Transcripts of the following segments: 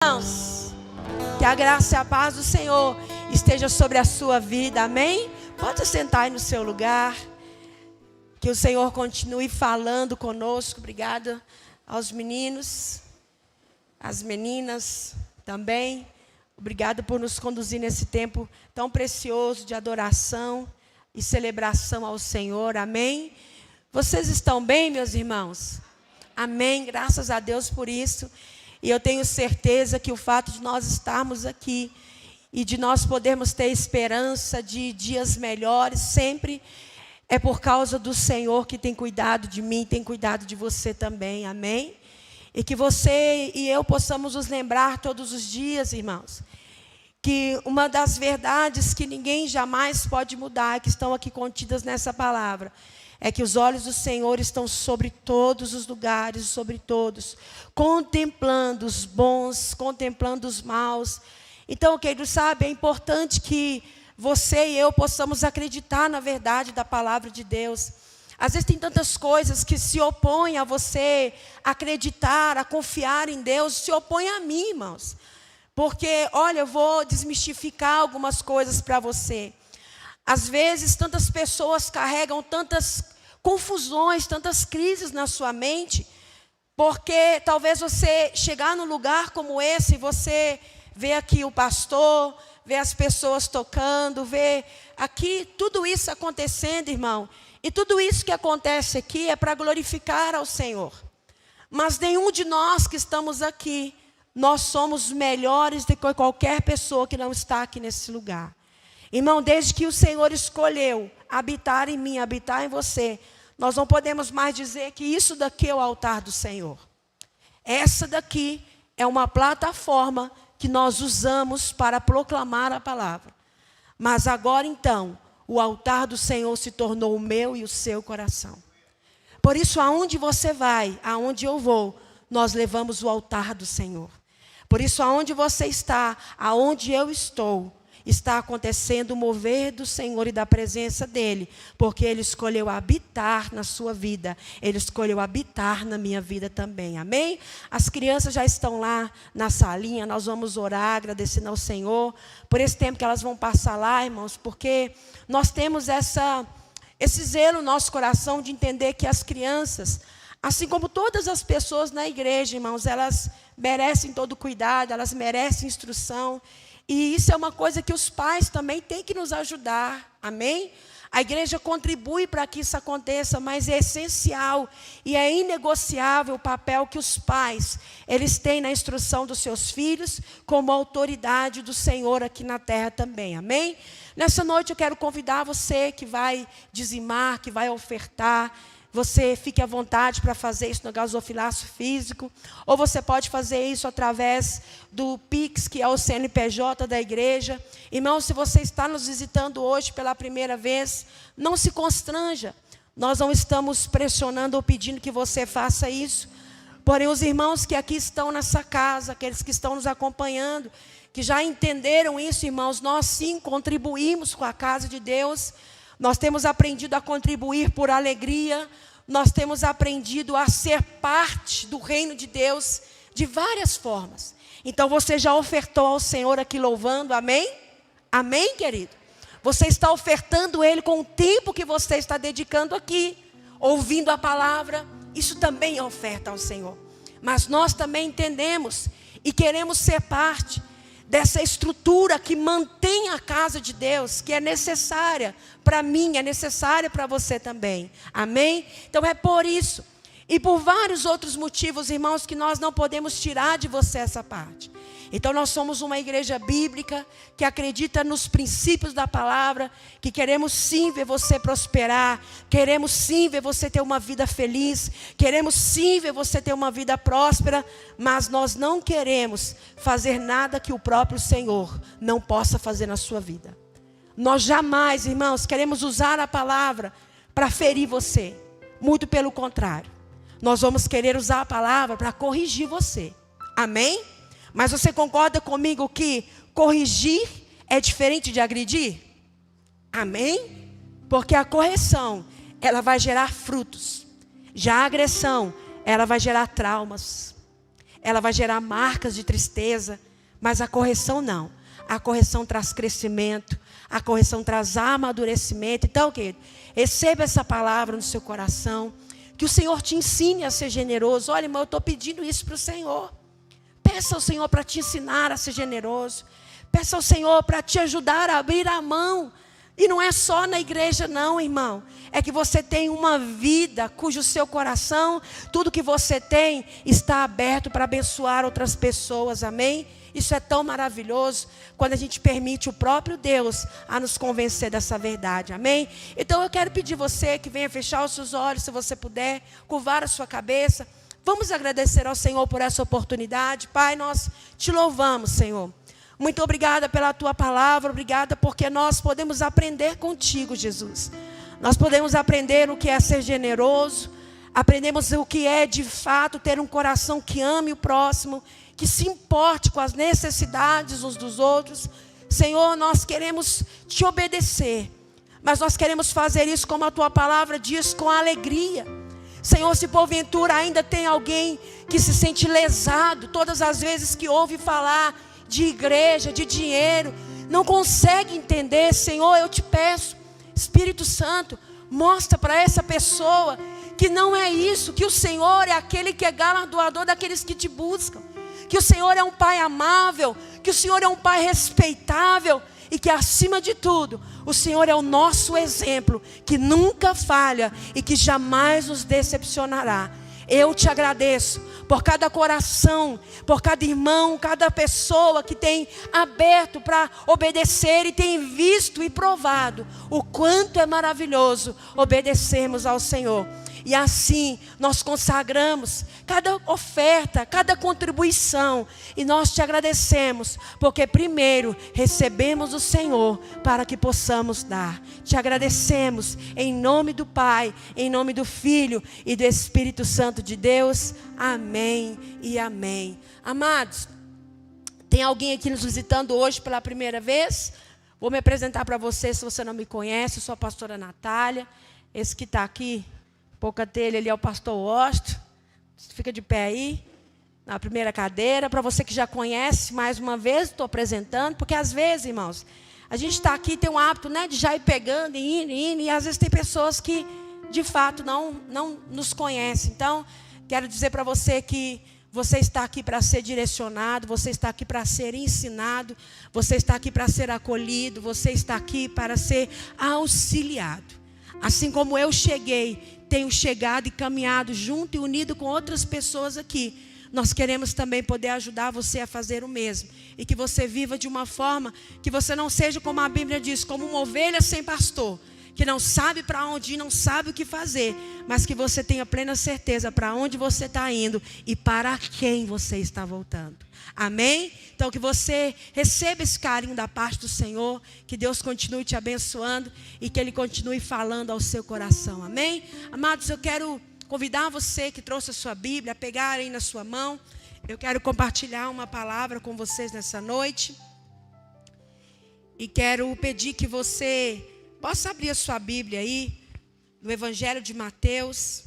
Irmãos, que a graça e a paz do Senhor esteja sobre a sua vida, amém? Pode sentar aí no seu lugar, que o Senhor continue falando conosco. Obrigada aos meninos, às meninas também. Obrigada por nos conduzir nesse tempo tão precioso de adoração e celebração ao Senhor, amém? Vocês estão bem, meus irmãos? Amém, graças a Deus por isso. E eu tenho certeza que o fato de nós estarmos aqui e de nós podermos ter esperança de dias melhores sempre é por causa do Senhor que tem cuidado de mim, tem cuidado de você também, amém? E que você e eu possamos nos lembrar todos os dias, irmãos, que uma das verdades que ninguém jamais pode mudar, que estão aqui contidas nessa palavra, é que os olhos do Senhor estão sobre todos os lugares, sobre todos, contemplando os bons, contemplando os maus. Então, queridos, sabe, é importante que você e eu possamos acreditar na verdade da palavra de Deus. Às vezes tem tantas coisas que se opõem a você acreditar, a confiar em Deus, se opõem a mim, irmãos. Porque, olha, eu vou desmistificar algumas coisas para você. Às vezes, tantas pessoas carregam tantas confusões, tantas crises na sua mente, porque talvez você chegar num lugar como esse, você vê aqui o pastor, vê as pessoas tocando, vê aqui tudo isso acontecendo, irmão. E tudo isso que acontece aqui é para glorificar ao Senhor. Mas nenhum de nós que estamos aqui, nós somos melhores do que qualquer pessoa que não está aqui nesse lugar. Irmão, desde que o Senhor escolheu habitar em mim, habitar em você, nós não podemos mais dizer que isso daqui é o altar do Senhor. Essa daqui é uma plataforma que nós usamos para proclamar a palavra. Mas agora então, o altar do Senhor se tornou o meu e o seu coração. Por isso, aonde você vai, aonde eu vou, nós levamos o altar do Senhor. Por isso, aonde você está, aonde eu estou, está acontecendo o mover do Senhor e da presença dEle, porque Ele escolheu habitar na sua vida, Ele escolheu habitar na minha vida também, amém? As crianças já estão lá na salinha, nós vamos orar, agradecendo ao Senhor, por esse tempo que elas vão passar lá, irmãos, porque nós temos esse zelo no nosso coração de entender que as crianças, assim como todas as pessoas na igreja, irmãos, elas merecem todo cuidado, elas merecem instrução. E isso é uma coisa que os pais também têm que nos ajudar, amém? A igreja contribui para que isso aconteça, mas é essencial e é inegociável o papel que os pais, eles têm na instrução dos seus filhos, como autoridade do Senhor aqui na terra também, amém? Nessa noite eu quero convidar você que vai dizimar, que vai ofertar. Você fique à vontade para fazer isso no gasofilaço físico, ou você pode fazer isso através do Pix, que é o CNPJ da igreja. Irmão, se você está nos visitando hoje pela primeira vez, não se constranja. Nós não estamos pressionando ou pedindo que você faça isso. Porém, os irmãos que aqui estão nessa casa, aqueles que estão nos acompanhando, que já entenderam isso, irmãos, nós sim contribuímos com a casa de Deus. Nós temos aprendido a contribuir por alegria. Nós temos aprendido a ser parte do reino de Deus de várias formas. Então você já ofertou ao Senhor aqui louvando, amém? Amém, querido? Você está ofertando Ele com o tempo que você está dedicando aqui, ouvindo a palavra. Isso também é oferta ao Senhor. Mas nós também entendemos e queremos ser parte dessa estrutura que mantém a casa de Deus, que é necessária para mim, é necessária para você também, amém? Então é por isso, e por vários outros motivos, irmãos, que nós não podemos tirar de você essa parte. Então nós somos uma igreja bíblica, que acredita nos princípios da palavra, que queremos sim ver você prosperar, queremos sim ver você ter uma vida feliz, queremos sim ver você ter uma vida próspera, mas nós não queremos fazer nada que o próprio Senhor não possa fazer na sua vida. Nós jamais, irmãos, queremos usar a palavra para ferir você, muito pelo contrário. Nós vamos querer usar a palavra para corrigir você, amém? Mas você concorda comigo que corrigir é diferente de agredir? Amém? Porque a correção, ela vai gerar frutos. Já a agressão, ela vai gerar traumas. ela vai gerar marcas de tristeza, mas a correção não. A correção traz crescimento, a correção traz amadurecimento. Então, querido, receba essa palavra no seu coração, que o Senhor te ensine a ser generoso. Olha, irmão, eu estou pedindo isso para o Senhor. Peça ao Senhor para te ensinar a ser generoso. Peça ao Senhor para te ajudar a abrir a mão. E não é só na igreja não, irmão. É que você tem uma vida cujo seu coração, tudo que você tem, está aberto para abençoar outras pessoas, amém? Isso é tão maravilhoso, quando a gente permite o próprio Deus a nos convencer dessa verdade, amém? Então eu quero pedir você que venha fechar os seus olhos, se você puder, curvar a sua cabeça. Vamos agradecer ao Senhor por essa oportunidade. Pai, nós te louvamos, Senhor. Muito obrigada pela tua palavra, obrigada porque nós podemos aprender contigo, Jesus. Nós podemos aprender o que é ser generoso, aprendemos o que é de fato ter um coração que ame o próximo, que se importe com as necessidades uns dos outros. Senhor, nós queremos te obedecer, mas nós queremos fazer isso como a tua palavra diz, com alegria. Senhor, se porventura ainda tem alguém que se sente lesado, todas as vezes que ouve falar de igreja, de dinheiro, não consegue entender, Senhor, eu te peço, Espírito Santo, mostra para essa pessoa que não é isso, que o Senhor é aquele que é galardoador daqueles que te buscam, que o Senhor é um Pai amável, que o Senhor é um Pai respeitável e que acima de tudo, o Senhor é o nosso exemplo, que nunca falha e que jamais nos decepcionará. Eu te agradeço por cada coração, por cada irmão, cada pessoa que tem aberto para obedecer e tem visto e provado o quanto é maravilhoso obedecermos ao Senhor. E assim nós consagramos cada oferta, cada contribuição. E nós te agradecemos, porque primeiro recebemos o Senhor para que possamos dar. Te agradecemos em nome do Pai, em nome do Filho e do Espírito Santo de Deus. Amém e amém. Amados, tem alguém aqui nos visitando hoje pela primeira vez? Vou me apresentar para você, se você não me conhece. Eu sou a pastora Natália. Esse que está aqui, pouca telha, ele é o pastor Osto. Fica de pé aí, na primeira cadeira. Para você que já conhece, mais uma vez estou apresentando, porque às vezes, irmãos, a gente está aqui, tem um hábito, né, de já ir pegando e indo, e às vezes tem pessoas que de fato não nos conhecem. Então, quero dizer para você que você está aqui para ser direcionado, você está aqui para ser ensinado, você está aqui para ser acolhido, você está aqui para ser auxiliado. Assim como eu cheguei, tenho chegado e caminhado junto e unido com outras pessoas aqui, nós queremos também poder ajudar você a fazer o mesmo. E que você viva de uma forma que você não seja, como a Bíblia diz, como uma ovelha sem pastor, que não sabe para onde ir, não sabe o que fazer, mas que você tenha plena certeza para onde você está indo e para quem você está voltando. Amém? Então que você receba esse carinho da parte do Senhor, que Deus continue te abençoando e que Ele continue falando ao seu coração. Amém? Amados, eu quero convidar você que trouxe a sua Bíblia a pegar aí na sua mão. Eu quero compartilhar uma palavra com vocês nessa noite. E quero pedir que você possa abrir a sua Bíblia aí, no Evangelho de Mateus,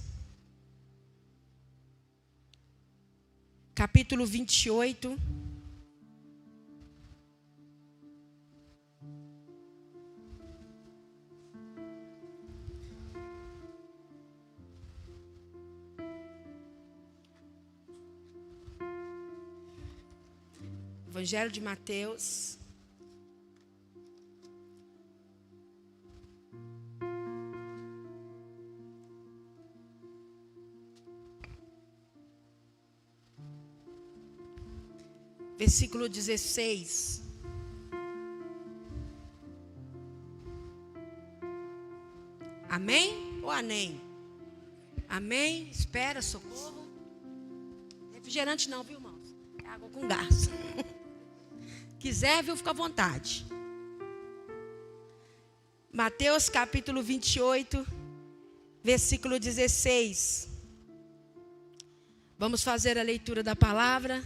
capítulo 28. Evangelho de Mateus. Versículo 16. Amém ou anem? Amém? Espera, socorro. Refrigerante não, viu, irmãos? É água com gás. Quiser, viu, fica à vontade. Mateus capítulo 28, versículo 16. Vamos fazer a leitura da palavra.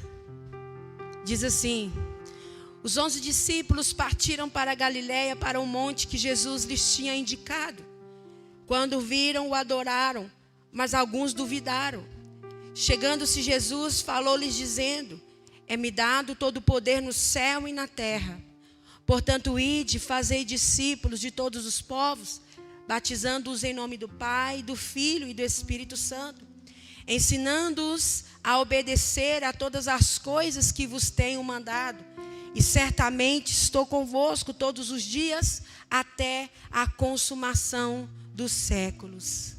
Diz assim: os 11 discípulos partiram para a Galiléia, para o monte que Jesus lhes tinha indicado. Quando viram, o adoraram, mas alguns duvidaram. Chegando-se Jesus, falou-lhes dizendo: é-me dado todo o poder no céu e na terra. Portanto, ide, fazei discípulos de todos os povos, batizando-os em nome do Pai, do Filho e do Espírito Santo, ensinando-os a obedecer a todas as coisas que vos tenho mandado. E certamente estou convosco todos os dias, até a consumação dos séculos.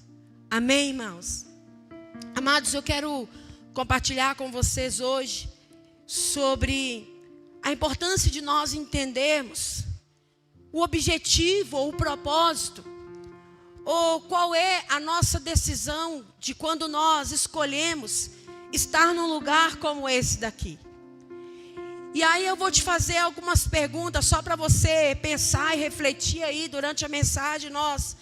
Amém, irmãos? Amados, eu quero compartilhar com vocês hoje sobre a importância de nós entendermos o objetivo ou o propósito, ou qual é a nossa decisão de quando nós escolhemos estar num lugar como esse daqui. E aí eu vou te fazer algumas perguntas só para você pensar e refletir aí durante a mensagem. Nós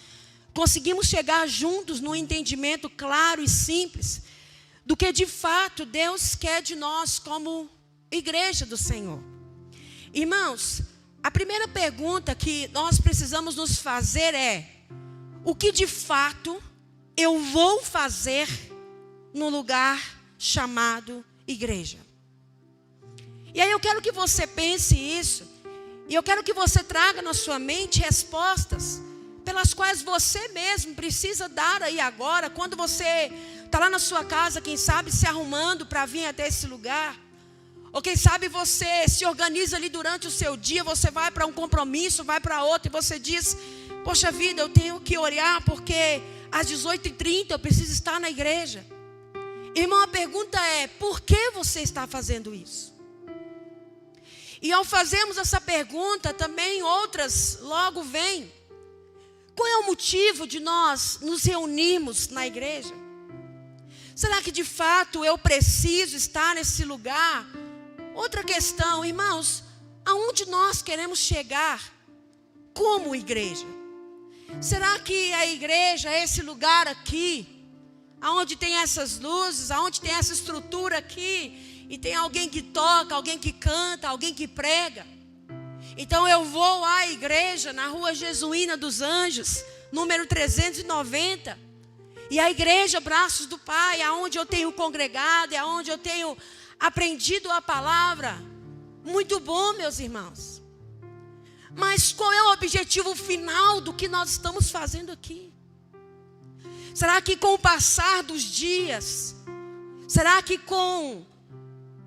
conseguimos chegar juntos num entendimento claro e simples do que de fato Deus quer de nós como igreja do Senhor. Irmãos, a primeira pergunta que nós precisamos nos fazer é: o que de fato eu vou fazer no lugar chamado igreja? E aí eu quero que você pense isso, e eu quero que você traga na sua mente respostas pelas quais você mesmo precisa dar aí agora, quando você está lá na sua casa, quem sabe se arrumando para vir até esse lugar, ou quem sabe você se organiza ali durante o seu dia, você vai para um compromisso, vai para outro, e você diz: poxa vida, eu tenho que orar porque às 18h30 eu preciso estar na igreja. Irmão, a pergunta é: por que você está fazendo isso? E ao fazermos essa pergunta, também outras logo vêm. Qual é o motivo de nós nos reunirmos na igreja? Será que de fato eu preciso estar nesse lugar? Outra questão, irmãos, aonde nós queremos chegar como igreja? Será que a igreja é esse lugar aqui, aonde tem essas luzes, aonde tem essa estrutura aqui, e tem alguém que toca, alguém que canta, alguém que prega? Então eu vou à igreja na Rua Jesuína dos Anjos, número 390. E a igreja Braços do Pai, aonde eu tenho congregado, é aonde eu tenho aprendido a palavra. Muito bom, meus irmãos. Mas qual é o objetivo final do que nós estamos fazendo aqui? Será que com o passar dos dias, será que com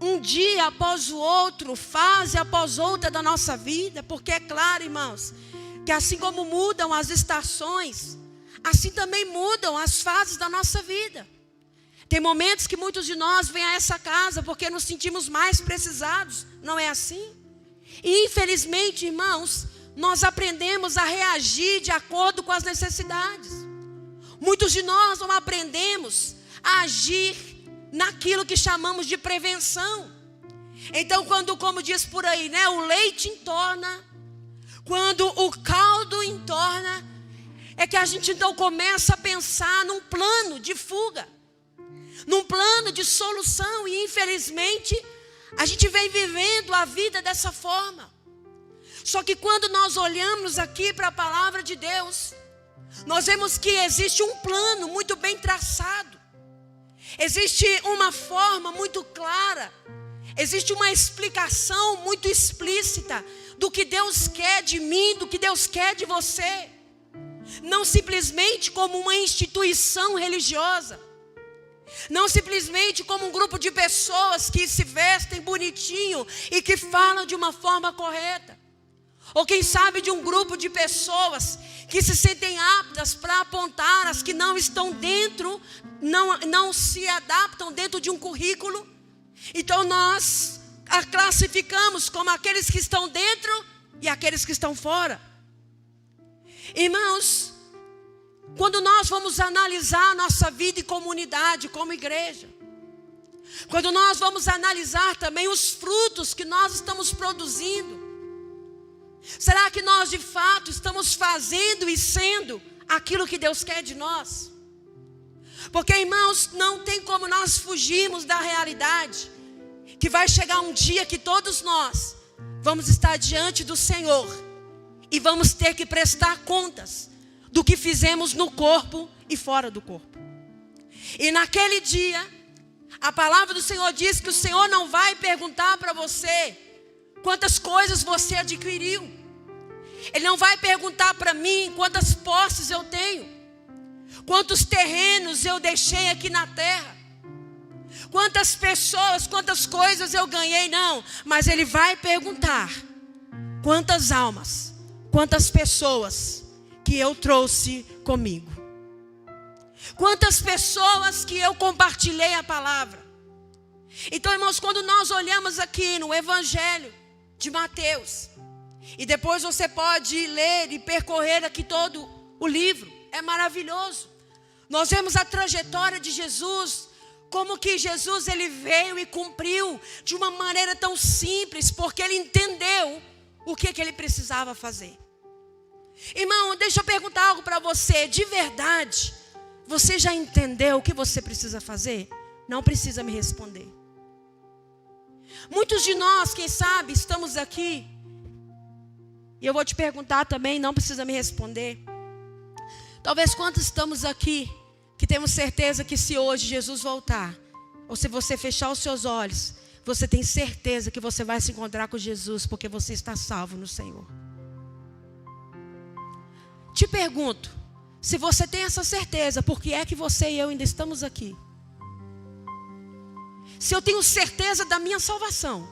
um dia após o outro, fase após outra da nossa vida? Porque é claro, irmãos, que assim como mudam as estações, assim também mudam as fases da nossa vida. Tem momentos que muitos de nós vêm a essa casa porque nos sentimos mais precisados, não é assim? E infelizmente, irmãos, nós aprendemos a reagir de acordo com as necessidades. Muitos de nós não aprendemos a agir naquilo que chamamos de prevenção. Então, quando, como diz por aí, né, o leite entorna, quando o caldo entorna, é que a gente então começa a pensar num plano de fuga, num plano de solução, e infelizmente a gente vem vivendo a vida dessa forma. Só que quando nós olhamos aqui para a palavra de Deus, nós vemos que existe um plano muito bem traçado, existe uma forma muito clara, existe uma explicação muito explícita do que Deus quer de mim, do que Deus quer de você. Não simplesmente como uma instituição religiosa, não simplesmente como um grupo de pessoas que se vestem bonitinho e que falam de uma forma correta, ou quem sabe de um grupo de pessoas que se sentem aptas para apontar as que não estão dentro, não se adaptam dentro de um currículo. Então nós a classificamos como aqueles que estão dentro e aqueles que estão fora. Irmãos, quando nós vamos analisar a nossa vida e comunidade como igreja, quando nós vamos analisar também os frutos que nós estamos produzindo, será que nós de fato estamos fazendo e sendo aquilo que Deus quer de nós? Porque, irmãos, não tem como nós fugirmos da realidade que vai chegar um dia que todos nós vamos estar diante do Senhor e vamos ter que prestar contas do que fizemos no corpo e fora do corpo. E naquele dia, A palavra do Senhor diz que o Senhor não vai perguntar para você quantas coisas você adquiriu. Ele não vai perguntar para mim quantas posses eu tenho, quantos terrenos eu deixei aqui na terra, quantas pessoas, quantas coisas eu ganhei, não. Mas Ele vai perguntar quantas almas, quantas pessoas que eu trouxe comigo. Quantas pessoas que eu compartilhei a palavra. Então, irmãos, quando nós olhamos aqui no Evangelho de Mateus, e depois você pode ler e percorrer aqui todo o livro, é maravilhoso. Nós vemos a trajetória de Jesus, como que Jesus ele veio e cumpriu de uma maneira tão simples, porque ele entendeu o que ele precisava fazer. Irmão, deixa eu perguntar algo para você, de verdade, você já entendeu o que você precisa fazer? Não precisa me responder. Muitos de nós, quem sabe, estamos aqui, e eu vou te perguntar também, não precisa me responder. Talvez quantos estamos aqui, que temos certeza que se hoje Jesus voltar, ou se você fechar os seus olhos, você tem certeza que você vai se encontrar com Jesus, porque você está salvo no Senhor. Te pergunto, se você tem essa certeza, por que é que você e eu ainda estamos aqui? Se eu tenho certeza da minha salvação,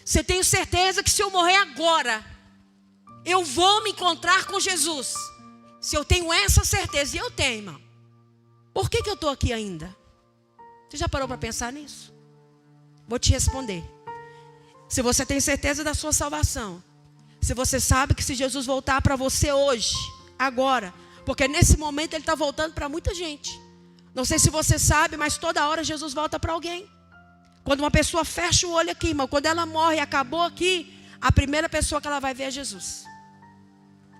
se eu tenho certeza que se eu morrer agora, eu vou me encontrar com Jesus. Se eu tenho essa certeza, e eu tenho, irmão, por que eu estou aqui ainda? Você já parou para pensar nisso? Vou te responder. Se você tem certeza da sua salvação, se você sabe que se Jesus voltar para você hoje, agora, porque nesse momento Ele está voltando para muita gente. Não sei se você sabe, mas toda hora Jesus volta para alguém. Quando uma pessoa fecha o olho aqui, irmão, quando ela morre e acabou aqui, a primeira pessoa que ela vai ver é Jesus.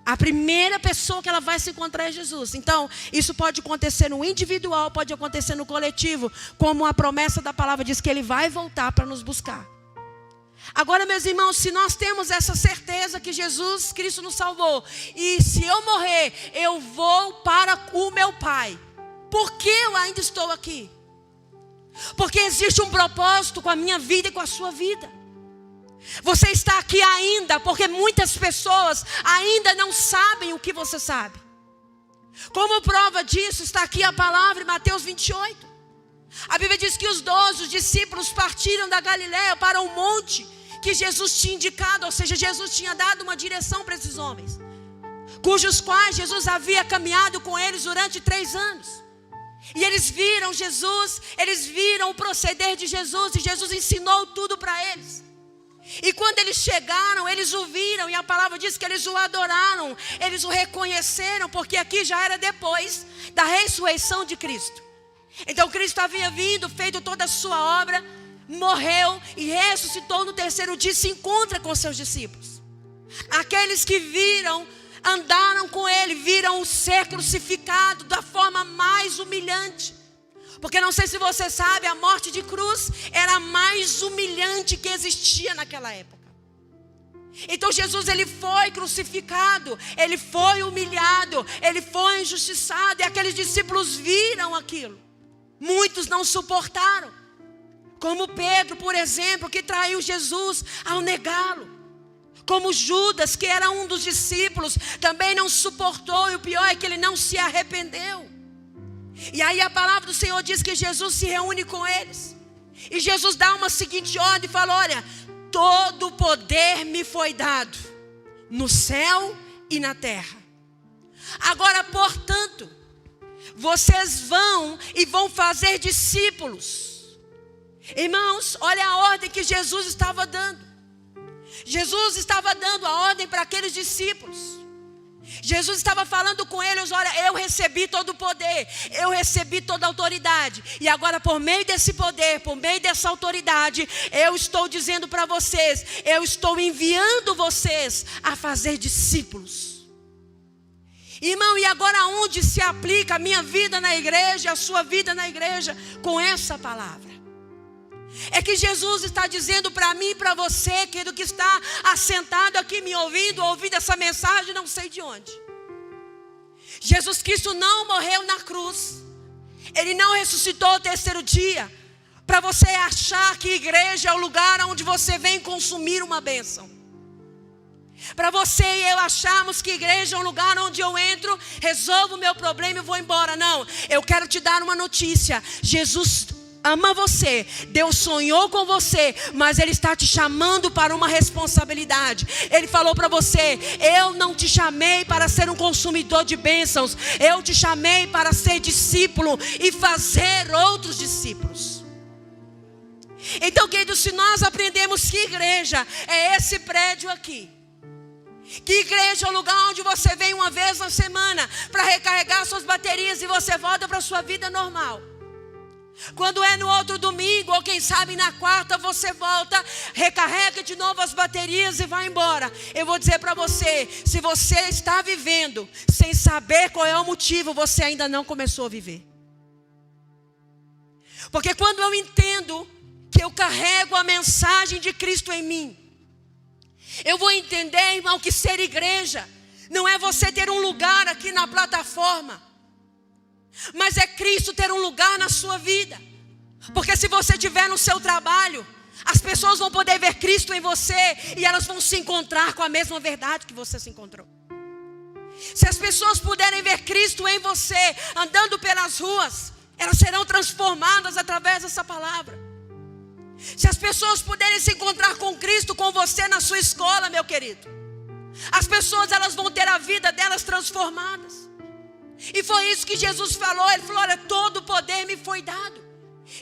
A primeira pessoa que ela vai se encontrar é Jesus. Então, isso pode acontecer no individual, pode acontecer no coletivo, como a promessa da palavra diz que Ele vai voltar para nos buscar. Agora, meus irmãos, se nós temos essa certeza que Jesus Cristo nos salvou, e se eu morrer, eu vou para o meu Pai, por que eu ainda estou aqui? Porque existe um propósito com a minha vida e com a sua vida. Você está aqui ainda porque muitas pessoas ainda não sabem o que você sabe. Como prova disso, está aqui a palavra em Mateus 28. A Bíblia diz que os 12 discípulos partiram da Galileia para um monte que Jesus tinha indicado, ou seja, Jesus tinha dado uma direção para esses homens, cujos quais Jesus havia caminhado com eles durante 3 anos. E eles viram Jesus, eles viram o proceder de Jesus, e Jesus ensinou tudo para eles. E quando eles chegaram, eles o viram, e a palavra diz que eles o adoraram, eles o reconheceram, porque aqui já era depois da ressurreição de Cristo. Então Cristo havia vindo, feito toda a sua obra, morreu e ressuscitou no 3º dia, se encontra com seus discípulos. Aqueles que viram, andaram com ele, viram o ser crucificado da forma mais humilhante. Porque não sei se você sabe, a morte de cruz era a mais humilhante que existia naquela época. Então Jesus ele foi crucificado, ele foi humilhado, ele foi injustiçado, e aqueles discípulos viram aquilo. Muitos não suportaram, como Pedro, por exemplo, que traiu Jesus ao negá-lo. Como Judas, que era um dos discípulos, também não suportou, e o pior é que ele não se arrependeu. E aí a palavra do Senhor diz que Jesus se reúne com eles, e Jesus dá uma seguinte ordem e fala: olha, todo o poder me foi dado no céu e na terra. Agora, portanto, vocês vão e vão fazer discípulos. Irmãos, olha a ordem que Jesus estava dando. Jesus estava dando a ordem para aqueles discípulos. Jesus estava falando com eles: olha, eu recebi todo o poder, eu recebi toda a autoridade, e agora por meio desse poder, por meio dessa autoridade, eu estou dizendo para vocês, eu estou enviando vocês a fazer discípulos. Irmão, e agora onde se aplica a minha vida na igreja, a sua vida na igreja, com essa palavra? É que Jesus está dizendo para mim e para você, querido, que está assentado aqui me ouvindo essa mensagem, não sei de onde. Jesus Cristo não morreu na cruz, Ele não ressuscitou ao 3º dia, para você achar que igreja é o lugar onde você vem consumir uma bênção. Para você e eu acharmos que igreja é um lugar onde eu entro, resolvo o meu problema e vou embora. Não, eu quero te dar uma notícia. Jesus ama você, Deus sonhou com você, mas Ele está te chamando para uma responsabilidade. Ele falou para você: eu não te chamei para ser um consumidor de bênçãos, eu te chamei para ser discípulo e fazer outros discípulos. Então, querido, se nós aprendemos que igreja é esse prédio aqui, que igreja é o lugar onde você vem uma vez na semana para recarregar suas baterias e você volta para a sua vida normal. Quando é no outro domingo, ou quem sabe na quarta, você volta, recarrega de novo as baterias e vai embora. Eu vou dizer para você, se você está vivendo sem saber qual é o motivo, você ainda não começou a viver. Porque quando eu entendo que eu carrego a mensagem de Cristo em mim, eu vou entender, irmão, que ser igreja não é você ter um lugar aqui na plataforma, mas é Cristo ter um lugar na sua vida. Porque se você estiver no seu trabalho, as pessoas vão poder ver Cristo em você e elas vão se encontrar com a mesma verdade que você se encontrou. Se as pessoas puderem ver Cristo em você andando pelas ruas, elas serão transformadas através dessa palavra. Se as pessoas puderem se encontrar com Cristo, com você na sua escola, meu querido, as pessoas elas vão ter a vida delas transformadas. E foi isso que Jesus falou. Ele falou: olha, todo o poder me foi dado,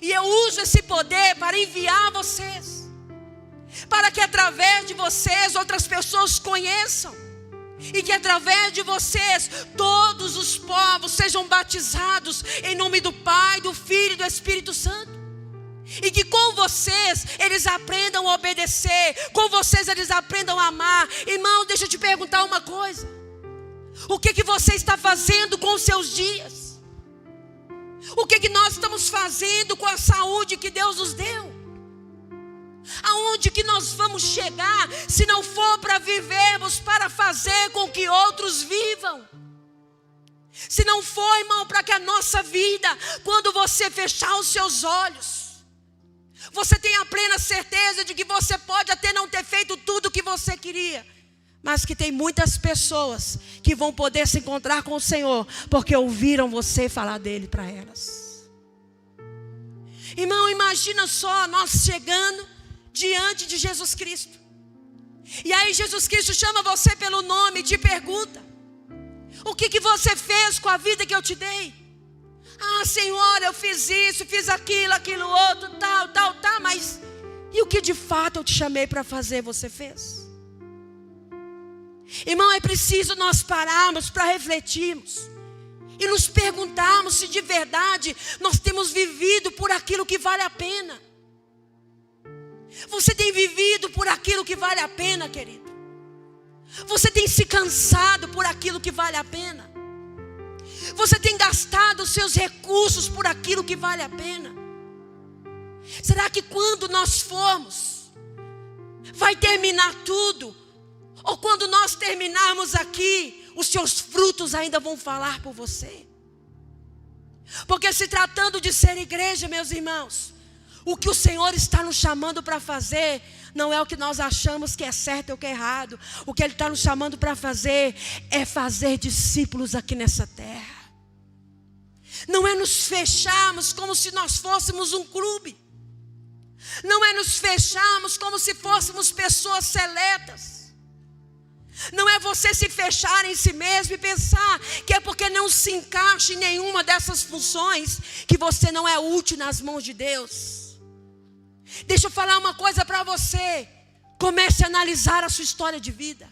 e eu uso esse poder para enviar vocês, para que através de vocês outras pessoas conheçam, e que através de vocês todos os povos sejam batizados em nome do Pai, do Filho e do Espírito Santo. E que com vocês eles aprendam a obedecer, com vocês eles aprendam a amar. Irmão, deixa eu te perguntar uma coisa: o que você está fazendo com os seus dias? O que nós estamos fazendo com a saúde que Deus nos deu? Aonde que nós vamos chegar se não for para vivermos, para fazer com que outros vivam? Se não for, irmão, para que a nossa vida, quando você fechar os seus olhos, você tem a plena certeza de que você pode até não ter feito tudo o que você queria, mas que tem muitas pessoas que vão poder se encontrar com o Senhor, porque ouviram você falar dele para elas. Irmão, imagina só nós chegando diante de Jesus Cristo, e aí Jesus Cristo chama você pelo nome e te pergunta: o que você fez com a vida que eu te dei? Ah, Senhor, eu fiz isso, fiz aquilo outro, tal, mas e o que de fato eu te chamei para fazer, você fez? Irmão, é preciso nós pararmos para refletirmos e nos perguntarmos se de verdade nós temos vivido por aquilo que vale a pena. Você tem vivido por aquilo que vale a pena, querido? Você tem se cansado por aquilo que vale a pena? Você tem gastado os seus recursos por aquilo que vale a pena? Será que quando nós formos, vai terminar tudo? Ou quando nós terminarmos aqui, os seus frutos ainda vão falar por você? Porque se tratando de ser igreja, meus irmãos, o que o Senhor está nos chamando para fazer não é o que nós achamos que é certo ou que é errado. O que Ele está nos chamando para fazer é fazer discípulos aqui nessa terra. Não é nos fecharmos como se nós fôssemos um clube. Não é nos fecharmos como se fôssemos pessoas seletas. Não é você se fechar em si mesmo e pensar que é porque não se encaixa em nenhuma dessas funções que você não é útil nas mãos de Deus. Deixa eu falar uma coisa para você. Comece a analisar a sua história de vida.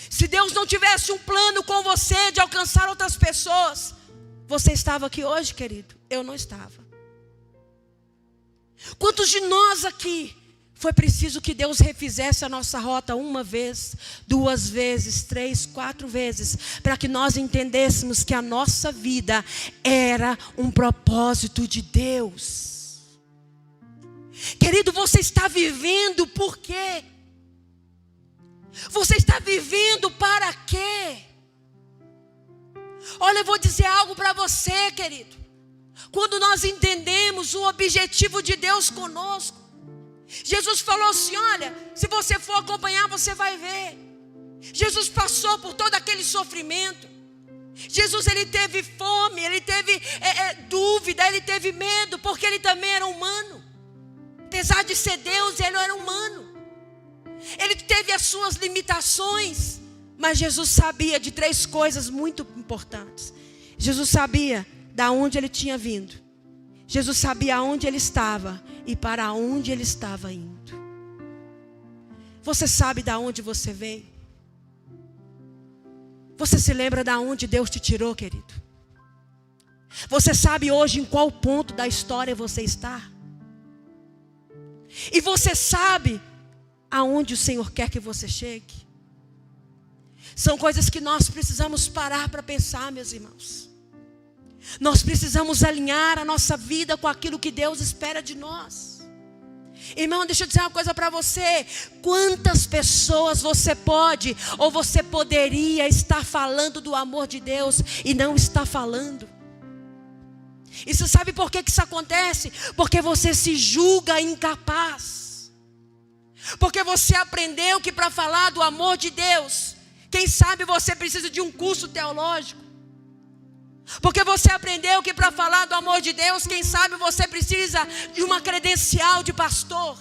Se Deus não tivesse um plano com você de alcançar outras pessoas, você estava aqui hoje, querido? Eu não estava. Quantos de nós aqui foi preciso que Deus refizesse a nossa rota uma vez, 2 vezes, 3, 4 vezes, para que nós entendêssemos que a nossa vida era um propósito de Deus? Querido, você está vivendo por quê? Você está vivendo para quê? Olha, eu vou dizer algo para você, querido. Quando nós entendemos o objetivo de Deus conosco. Jesus falou assim: olha, se você for acompanhar, você vai ver. Jesus passou por todo aquele sofrimento. Jesus, ele teve fome, ele teve dúvida, ele teve medo, porque ele também era humano. Apesar de ser Deus, ele era humano. Ele teve as suas limitações, mas Jesus sabia de 3 coisas muito importantes. Jesus sabia de onde ele tinha vindo. Jesus sabia aonde ele estava e para onde ele estava indo. Você sabe de onde você veio? Você se lembra de onde Deus te tirou, querido? Você sabe hoje em qual ponto da história você está? E você sabe aonde o Senhor quer que você chegue? São coisas que nós precisamos parar para pensar, meus irmãos. Nós precisamos alinhar a nossa vida com aquilo que Deus espera de nós. Irmão, deixa eu dizer uma coisa para você. Quantas pessoas você pode ou você poderia estar falando do amor de Deus e não está falando? E você sabe por que isso acontece? Porque você se julga incapaz. Porque você aprendeu que para falar do amor de Deus, quem sabe você precisa de um curso teológico. Porque você aprendeu que para falar do amor de Deus, quem sabe você precisa de uma credencial de pastor.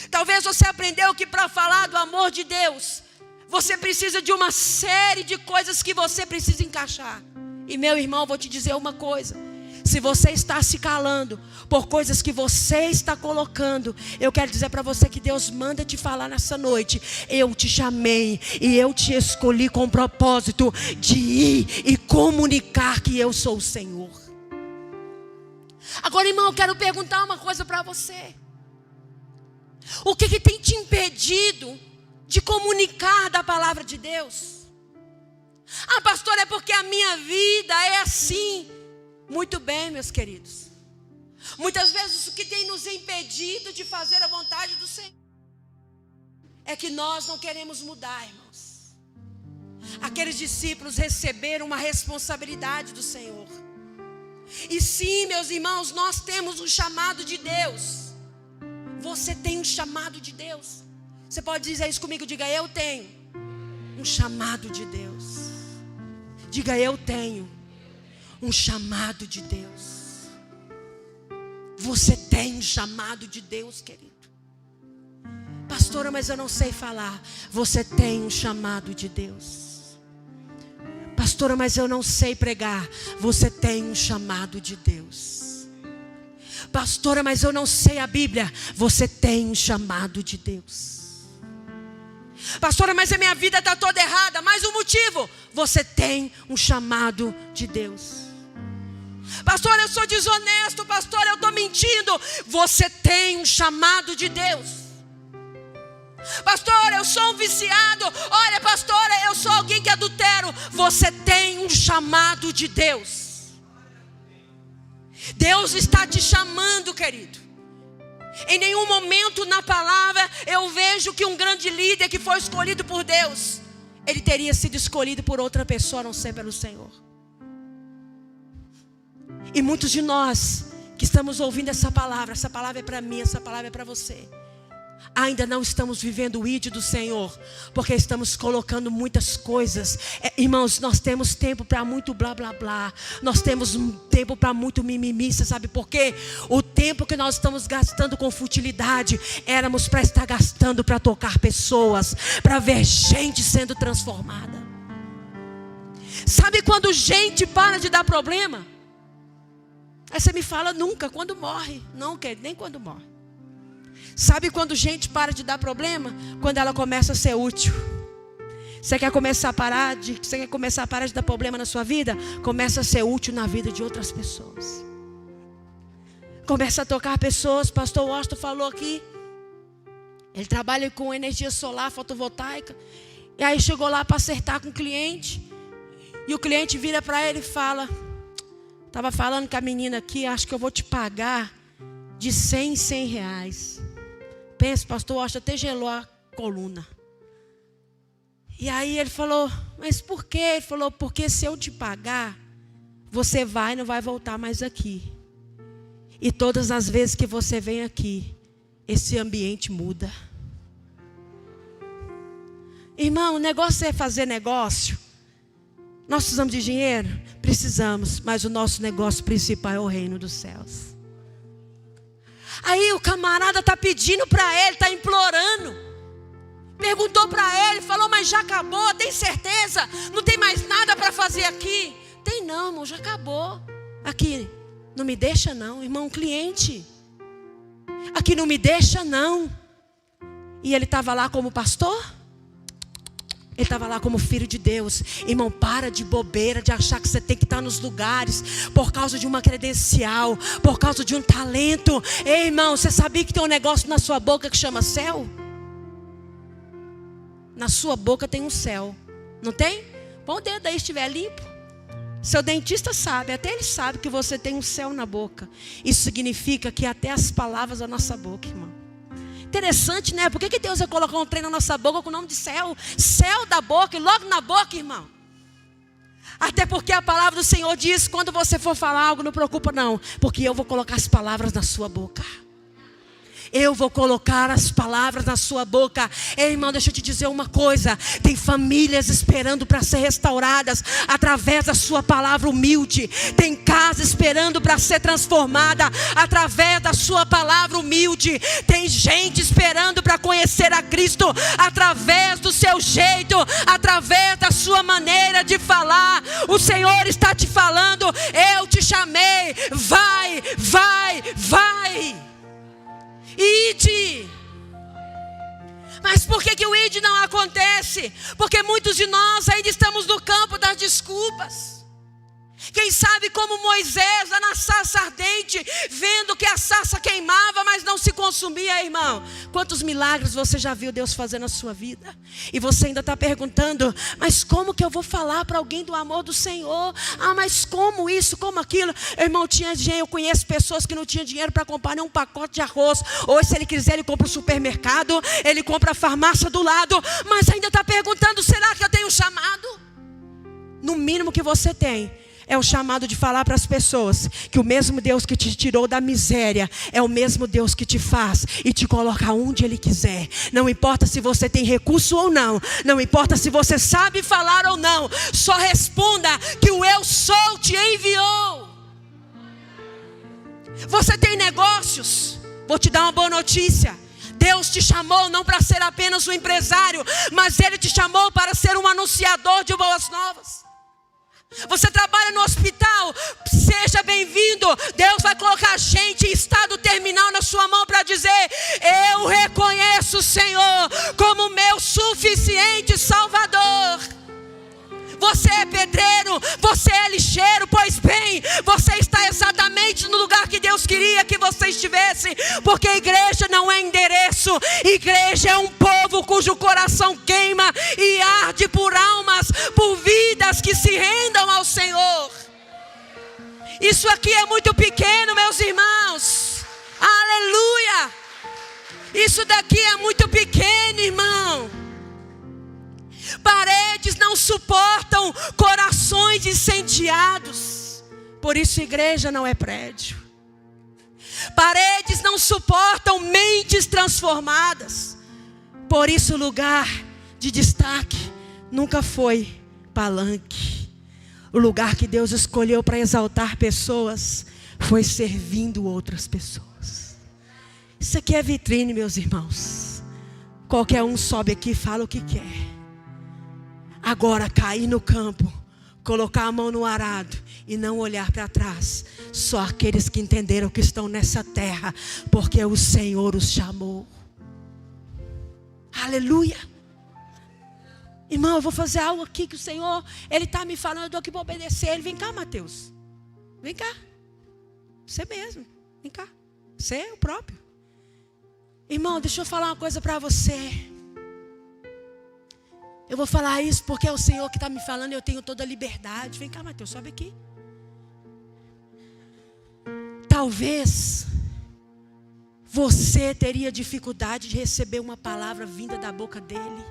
Talvez você aprendeu que para falar do amor de Deus, você precisa de uma série de coisas que você precisa encaixar. E meu irmão, vou te dizer uma coisa. Se você está se calando por coisas que você está colocando, eu quero dizer para você que Deus manda te falar nessa noite: eu te chamei e eu te escolhi com o propósito de ir e comunicar que eu sou o Senhor. Agora, irmão, eu quero perguntar uma coisa para você. O que tem te impedido de comunicar da palavra de Deus? Ah, pastor, é porque a minha vida é assim. Muito bem, meus queridos. Muitas vezes o que tem nos impedido de fazer a vontade do Senhor é que nós não queremos mudar, irmãos. Aqueles discípulos receberam uma responsabilidade do Senhor. E sim, meus irmãos, nós temos um chamado de Deus. Você tem um chamado de Deus. Você pode dizer isso comigo? Diga: eu tenho um chamado de Deus. Diga: eu tenho um chamado de Deus. Você tem um chamado de Deus, querido. Pastora, mas eu não sei falar. Você tem um chamado de Deus. Pastora, mas eu não sei pregar. Você tem um chamado de Deus. Pastora, mas eu não sei a Bíblia. Você tem um chamado de Deus. Pastora, mas a minha vida está toda errada. Mas o motivo? Você tem um chamado de Deus. Pastor, eu sou desonesto. Pastor, eu estou mentindo. Você tem um chamado de Deus. Pastor, eu sou um viciado. Olha, pastora, eu sou alguém que adultero. Você tem um chamado de Deus. Deus está te chamando, querido. Em nenhum momento na palavra eu vejo que um grande líder que foi escolhido por Deus, ele teria sido escolhido por outra pessoa a não ser pelo Senhor. E muitos de nós que estamos ouvindo essa palavra é para mim, essa palavra é para você, ainda não estamos vivendo o ID do Senhor, porque estamos colocando muitas coisas. Irmãos, nós temos tempo para muito blá blá blá. Nós temos tempo para muito mimimi. Você sabe por quê? O tempo que nós estamos gastando com futilidade, éramos para estar gastando para tocar pessoas, para ver gente sendo transformada. Sabe quando gente para de dar problema? Aí você me fala: nunca, quando morre. Não, querido, nem quando morre. Sabe quando gente para de dar problema? Quando ela começa a ser útil. Você quer começar a parar de dar problema na sua vida? Começa a ser útil na vida de outras pessoas. Começa a tocar pessoas. Pastor Washington falou aqui. Ele trabalha com energia solar, fotovoltaica. E aí chegou lá para acertar com o cliente. E o cliente vira para ele e fala: estava falando com a menina aqui, acho que eu vou te pagar de 100 em 100 reais. Pensa, pastor, acho que até gelou a coluna. E aí ele falou: mas por quê? Ele falou: porque se eu te pagar, você vai e não vai voltar mais aqui. E todas as vezes que você vem aqui, esse ambiente muda. Irmão, o negócio é fazer negócio. Nós precisamos de dinheiro? Precisamos, mas o nosso negócio principal é o reino dos céus. Aí o camarada está pedindo para ele, está implorando. Perguntou para ele, falou, mas já acabou, tem certeza? Não tem mais nada para fazer aqui? Tem não, irmão, já acabou. Aqui, não me deixa não, irmão, cliente. Aqui não me deixa não. E ele estava lá como pastor? Ele estava lá como filho de Deus. Irmão, para de bobeira, de achar que você tem que estar nos lugares por causa de uma credencial, por causa de um talento. Ei, irmão, você sabia que tem um negócio na sua boca que chama céu? Na sua boca tem um céu, não tem? Põe o dedo aí, se estiver limpo. Seu dentista sabe, até ele sabe que você tem um céu na boca. Isso significa que até as palavras da nossa boca, irmão. Interessante, né? Por que Deus vai colocar um trem na nossa boca com o nome de céu? Céu da boca, e logo na boca, irmão. Até porque a palavra do Senhor diz, quando você for falar algo, não preocupa não, porque eu vou colocar as palavras na sua boca. Eu vou colocar as palavras na sua boca. Ei, irmão, deixa eu te dizer uma coisa. Tem famílias esperando para ser restauradas através da sua palavra humilde. Tem casa esperando para ser transformada através da sua palavra humilde. Tem gente esperando para conhecer a Cristo através do seu jeito, através da sua maneira de falar. O Senhor está te falando, eu te chamei, vai, vai, vai. Ide. Mas por que o ide não acontece? Porque muitos de nós ainda estamos no campo das desculpas. Quem sabe como Moisés lá na sarça ardente, vendo que a sarça queimava, mas não se consumia, irmão. Quantos milagres você já viu Deus fazer na sua vida? E você ainda está perguntando, mas como que eu vou falar para alguém do amor do Senhor? Ah, mas como isso, como aquilo? Irmão, eu conheço pessoas que não tinham dinheiro para comprar nem um pacote de arroz. Ou se ele quiser, ele compra o supermercado, ele compra a farmácia do lado. Mas ainda está perguntando, será que eu tenho um chamado? No mínimo que você tem é o chamado de falar para as pessoas que o mesmo Deus que te tirou da miséria é o mesmo Deus que te faz e te coloca onde Ele quiser. Não importa se você tem recurso ou não, não importa se você sabe falar ou não, só responda que o Eu Sou te enviou. Você tem negócios? Vou te dar uma boa notícia. Deus te chamou não para ser apenas um empresário, mas Ele te chamou para ser um anunciador de boas novas. Você trabalha no hospital, seja bem-vindo. Deus vai colocar gente em estado terminal na sua mão para dizer, eu reconheço o Senhor como meu suficiente Salvador. Você é pedreiro, você é lixeiro, pois bem, você está exatamente no lugar que Deus queria que você estivesse, porque a igreja não é endereço, igreja é um povo cujo coração queima e arde por almas, por vidas que se rendam ao Senhor. Isso aqui é muito pequeno, meus irmãos, aleluia, isso daqui é muito pequeno, irmão. Paredes não suportam corações incendiados. Por isso igreja não é prédio. Paredes não suportam mentes transformadas. Por isso lugar de destaque nunca foi palanque. O lugar que Deus escolheu para exaltar pessoas foi servindo outras pessoas. Isso aqui é vitrine, meus irmãos. Qualquer um sobe aqui e fala o que quer. Agora cair no campo, colocar a mão no arado e não olhar para trás. Só aqueles que entenderam que estão nessa terra, porque o Senhor os chamou. Aleluia. Irmão, eu vou fazer algo aqui que o Senhor, Ele está me falando, eu estou aqui para obedecer Ele. Vem cá, Mateus. Vem cá. Você mesmo. Vem cá. Você é o próprio. Irmão, deixa eu falar uma coisa para você. Eu vou falar isso porque é o Senhor que está me falando. Eu tenho toda a liberdade. Vem cá, Mateus, sobe aqui. Talvez você teria dificuldade de receber uma palavra vinda da boca dele.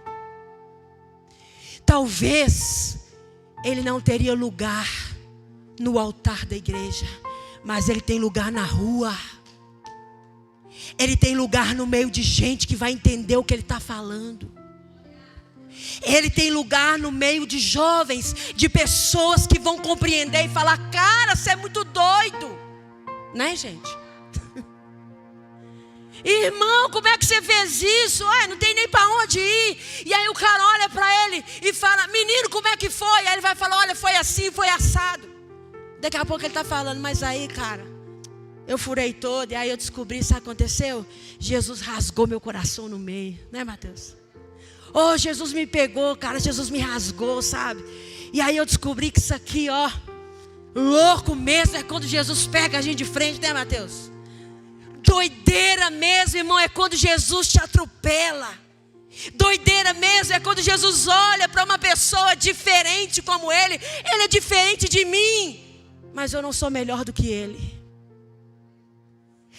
Talvez ele não teria lugar no altar da igreja, mas ele tem lugar na rua. Ele tem lugar no meio de gente que vai entender o que ele está falando. Ele tem lugar no meio de jovens, de pessoas que vão compreender e falar: cara, você é muito doido. Né, gente? Irmão, como é que você fez isso? Olha, não tem nem para onde ir. E aí o cara olha para ele e fala: menino, como é que foi? Aí ele vai falar: olha, foi assim, foi assado. Daqui a pouco ele está falando: mas aí, cara, eu furei todo. E aí eu descobri, sabe o que aconteceu? Jesus rasgou meu coração no meio. Né, Mateus? Oh, Jesus me pegou, cara, Jesus me rasgou, sabe? E aí eu descobri que isso aqui, ó, louco mesmo é quando Jesus pega a gente de frente, né, Mateus? Doideira mesmo, irmão, é quando Jesus te atropela. Doideira mesmo é quando Jesus olha para uma pessoa diferente como ele. Ele é diferente de mim, mas eu não sou melhor do que ele.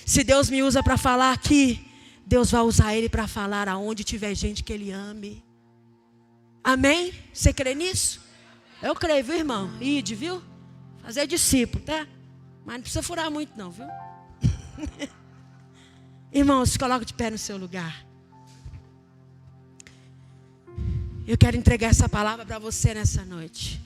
Se Deus me usa para falar aqui, Deus vai usar ele para falar aonde tiver gente que ele ame. Amém? Você crê nisso? Eu creio, viu, irmão? Ide, viu? Fazer discípulo, tá? Mas não precisa furar muito não, viu? Irmão, se coloca de pé no seu lugar. Eu quero entregar essa palavra para você nessa noite.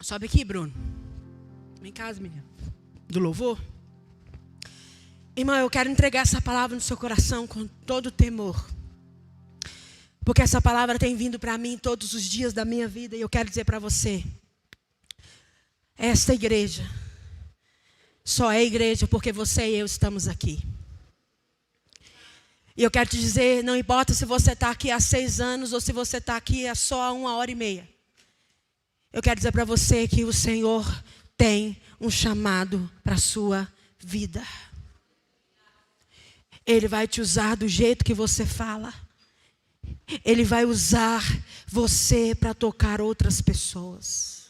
Sobe aqui, Bruno. Vem cá, menina. Do louvor. Irmão, eu quero entregar essa palavra no seu coração com todo temor. Porque essa palavra tem vindo para mim todos os dias da minha vida. E eu quero dizer para você: esta igreja só é igreja porque você e eu estamos aqui. E eu quero te dizer, não importa se você está aqui há 6 anos ou se você está aqui há só 1h30. Eu quero dizer para você que o Senhor tem um chamado para a sua vida. Ele vai te usar do jeito que você fala. Ele vai usar você para tocar outras pessoas.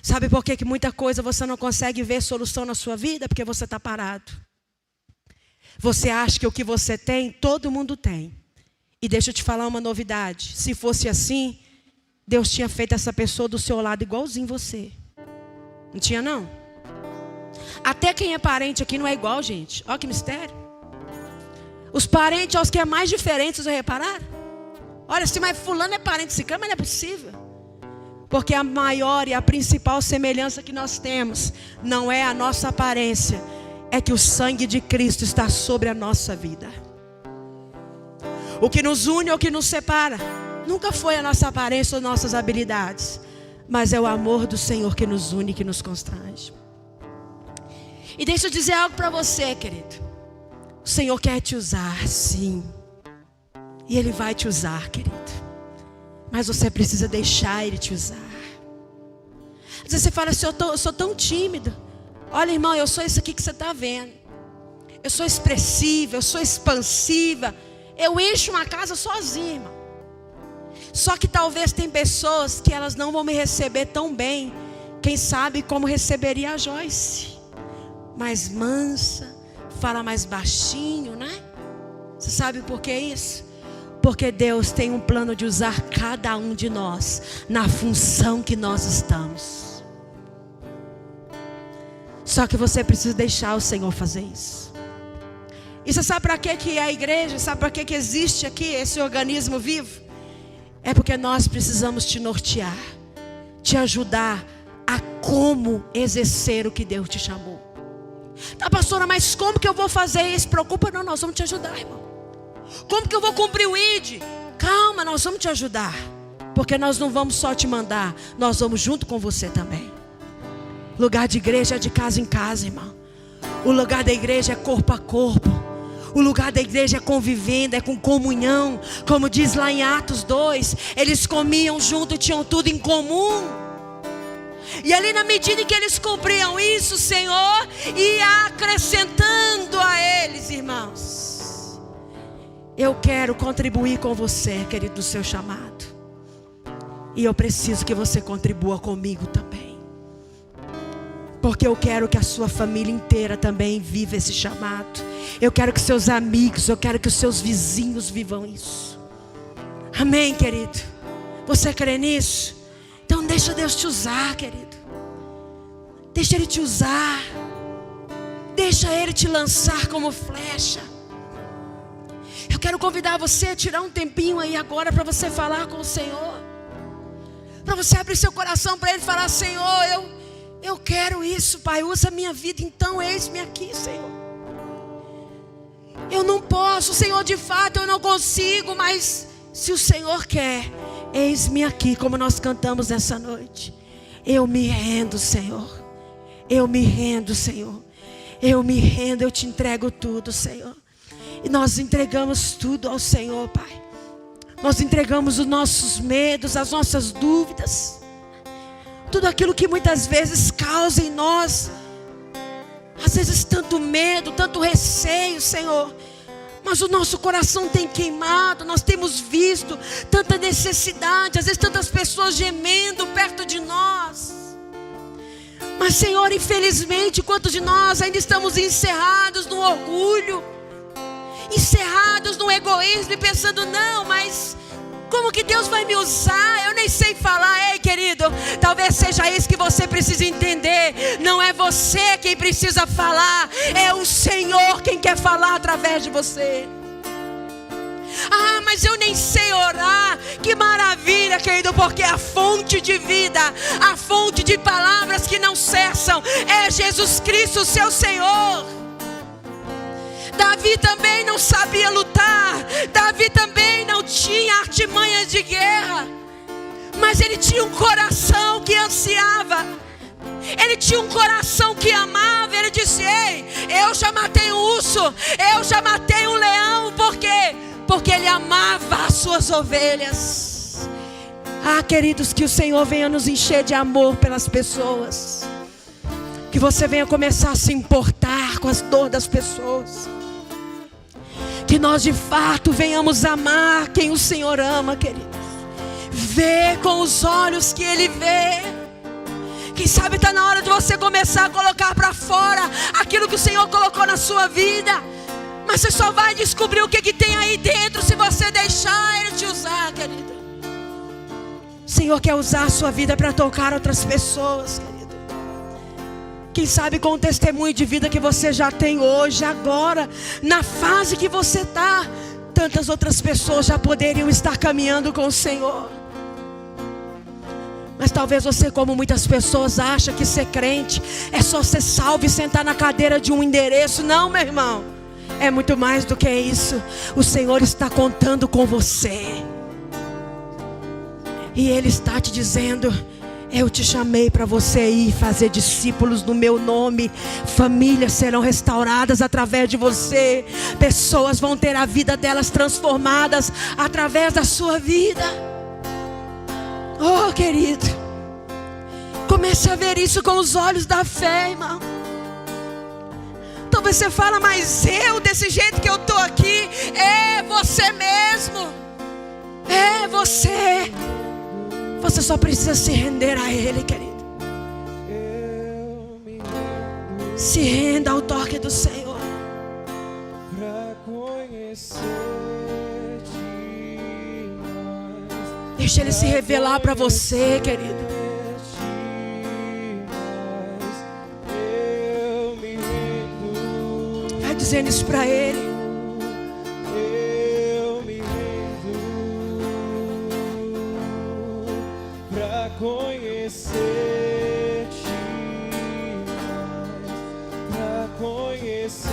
Sabe por que muita coisa você não consegue ver solução na sua vida? Porque você está parado. Você acha que o que você tem, todo mundo tem. E deixa eu te falar uma novidade. Se fosse assim, Deus tinha feito essa pessoa do seu lado igualzinho você. Não tinha não? Até quem é parente aqui não é igual, gente. Olha que mistério. Os parentes, os que é mais diferentes, vocês repararam? Olha, se mais fulano é parente desse cara, mas não é possível. Porque a maior e a principal semelhança que nós temos não é a nossa aparência, é que o sangue de Cristo está sobre a nossa vida. O que nos une ou o que nos separa nunca foi a nossa aparência ou nossas habilidades, mas é o amor do Senhor que nos une e que nos constrange. E deixa eu dizer algo para você, querido. O Senhor quer te usar, sim. E Ele vai te usar, querido. Mas você precisa deixar Ele te usar. Às vezes você fala assim: eu sou tão tímido. Olha, irmão, eu sou isso aqui que você está vendo. Eu sou expressiva, eu sou expansiva. Eu encho uma casa sozinha, irmão. Só que talvez tem pessoas que elas não vão me receber tão bem. Quem sabe como receberia a Joyce. Mais mansa, fala mais baixinho, né? Você sabe por que isso? Porque Deus tem um plano de usar cada um de nós na função que nós estamos. Só que você precisa deixar o Senhor fazer isso. E você sabe para que é a igreja? Sabe para que existe aqui esse organismo vivo? É porque nós precisamos te nortear, te ajudar a como exercer o que Deus te chamou. Tá, pastora, mas como que eu vou fazer isso? Preocupa não, nós vamos te ajudar, irmão. Como que eu vou cumprir o ID? Calma, nós vamos te ajudar. Porque nós não vamos só te mandar, nós vamos junto com você também. Lugar de igreja é de casa em casa, irmão. O lugar da igreja é corpo a corpo. O lugar da igreja é convivendo, é com comunhão. Como diz lá em Atos 2, eles comiam junto e tinham tudo em comum. E ali na medida em que eles cumpriam isso, o Senhor ia acrescentando a eles, irmãos. Eu quero contribuir com você, querido, do seu chamado. E eu preciso que você contribua comigo também. Porque eu quero que a sua família inteira também viva esse chamado. Eu quero que seus amigos, eu quero que os seus vizinhos vivam isso. Amém, querido? Você crê nisso? Então deixa Deus te usar, querido. Deixa Ele te usar. Deixa Ele te lançar como flecha. Eu quero convidar você a tirar um tempinho aí agora para você falar com o Senhor. Para você abrir seu coração para Ele e falar: Senhor, eu quero isso, Pai. Usa a minha vida, então eis-me aqui, Senhor. Eu não posso, Senhor, de fato eu não consigo, mas se o Senhor quer, eis-me aqui, como nós cantamos nessa noite. Eu me rendo, Senhor. Eu me rendo, Senhor. Eu me rendo, eu te entrego tudo, Senhor. E nós entregamos tudo ao Senhor, Pai. Nós entregamos os nossos medos, as nossas dúvidas, tudo aquilo que muitas vezes causa em nós, às vezes tanto medo, tanto receio, Senhor. Mas o nosso coração tem queimado, nós temos visto tanta necessidade, às vezes tantas pessoas gemendo perto de nós. Mas, Senhor, infelizmente, quantos de nós ainda estamos encerrados no orgulho, encerrados no egoísmo e pensando: não, mas como que Deus vai me usar? Eu nem sei falar. Ei, querido, talvez seja isso que você precisa entender. Não é você quem precisa falar, é o Senhor quem quer falar através de você. Ah, mas eu nem sei orar. Que maravilha, querido, porque a fonte de vida, a fonte de palavras que não cessam, é Jesus Cristo, seu Senhor. Davi também não sabia lutar. Davi também não tinha artimanhas de guerra. Mas ele tinha um coração que ansiava. Ele tinha um coração que amava. Ele disse: ei, eu já matei um urso, eu já matei um leão. Por quê? Porque ele amava as suas ovelhas. Ah, queridos, que o Senhor venha nos encher de amor pelas pessoas. Que você venha começar a se importar com as dores das pessoas. Que nós de fato venhamos amar quem o Senhor ama, queridos. Ver com os olhos que Ele vê. Quem sabe está na hora de você começar a colocar para fora aquilo que o Senhor colocou na sua vida. Mas você só vai descobrir o que tem aí dentro se você deixar Ele te usar, querido. O Senhor quer usar a sua vida para tocar outras pessoas, querido. Quem sabe com o testemunho de vida que você já tem hoje, agora, na fase que você está, tantas outras pessoas já poderiam estar caminhando com o Senhor. Mas talvez você, como muitas pessoas, acha que ser crente é só ser salvo e sentar na cadeira de um endereço. Não, meu irmão, é muito mais do que isso. O Senhor está contando com você. E Ele está te dizendo: eu te chamei para você ir fazer discípulos no meu nome. Famílias serão restauradas através de você. Pessoas vão ter a vida delas transformadas através da sua vida. Oh, querido, comece a ver isso com os olhos da fé, irmão. Talvez você fala: mas eu, desse jeito que eu estou aqui. É você mesmo. É você. Você só precisa se render a Ele, querido. Se renda ao toque do Senhor. Deixa Ele se revelar para você, querido. Vai dizendo isso para Ele. Conhecer-te mais, pra conhecer-te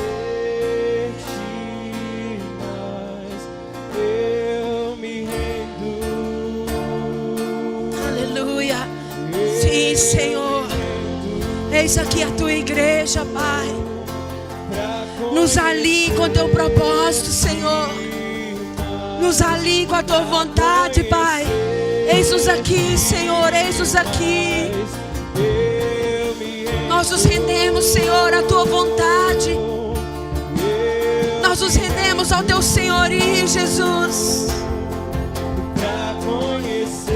mais, eu me rendo. Aleluia. Sim, Senhor. Eis aqui a tua igreja, Pai. Nos alinhe com o teu propósito, Senhor. Nos alinhe com a tua vontade, Pai. Eis-nos aqui, Senhor, eis-nos aqui. Nós nos rendemos, Senhor, à tua vontade. Nós nos rendemos ao teu senhorio, Jesus. Pra conhecer-te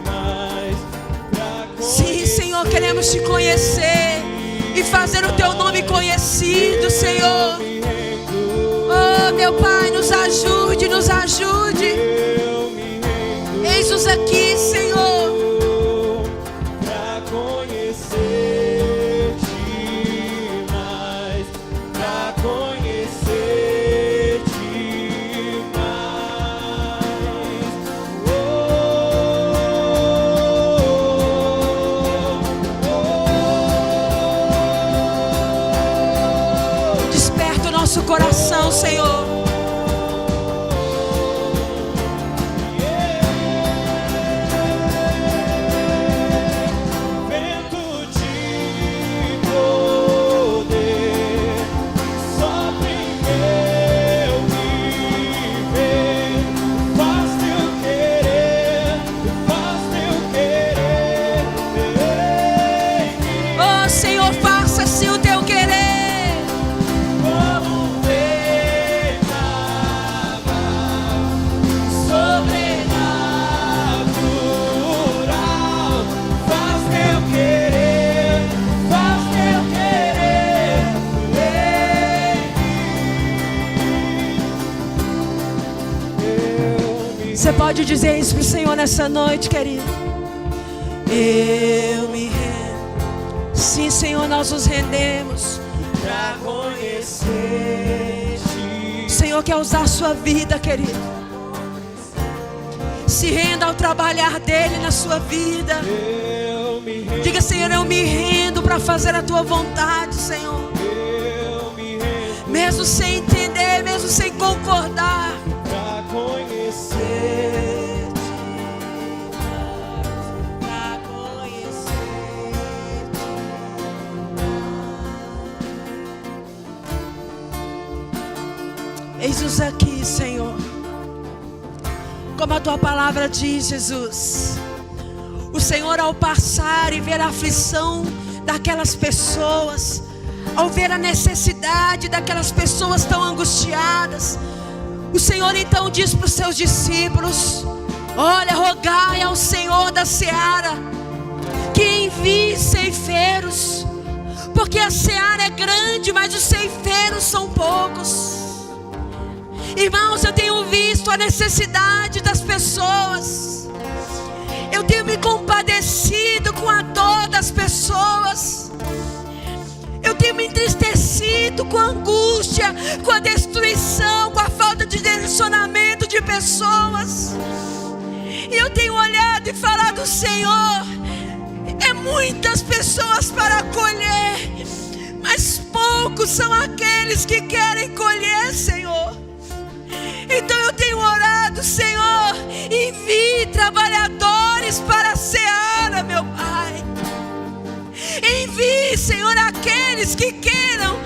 mais, Sim, Senhor. Senhor, queremos te conhecer e fazer o teu nome conhecido, Senhor. Oh, meu Pai, nos ajude, nos ajude. Eis-nos aqui, Senhor, pra conhecer-te mais, pra conhecer-te mais. desperta o nosso coração, Senhor. Você pode dizer isso para o Senhor nessa noite, querido? Eu me rendo. Sim, Senhor, nós nos rendemos Pra conhecer-te. O Senhor quer usar a sua vida, querido. Se renda ao trabalhar dele na sua vida. Eu me rendo. Diga, Senhor, eu me rendo para fazer a tua vontade, Senhor. Eu me rendo. Mesmo sem entender, mesmo sem concordar. Pra conhecer. Pra conhecer. Eis-nos aqui, Senhor. Como a tua palavra diz, Jesus. O Senhor, ao passar e ver a aflição daquelas pessoas, ao ver a necessidade daquelas pessoas tão angustiadas, o Senhor então diz para os seus discípulos: olha, rogai ao Senhor da seara que envie ceifeiros, porque a seara é grande, mas os ceifeiros são poucos. Irmãos, eu tenho visto a necessidade das pessoas. Eu tenho me compadecido com a dor das pessoas. Eu tenho me entristecido com a angústia, com a destruição, com a falta de direcionamento de pessoas. E eu tenho olhado e falado: Senhor, é muitas pessoas para colher, mas poucos são aqueles que querem colher, Senhor. Então eu tenho orado: Senhor, envie trabalhadores para a seara, meu Pai. Envie, Senhor, aqueles que queiram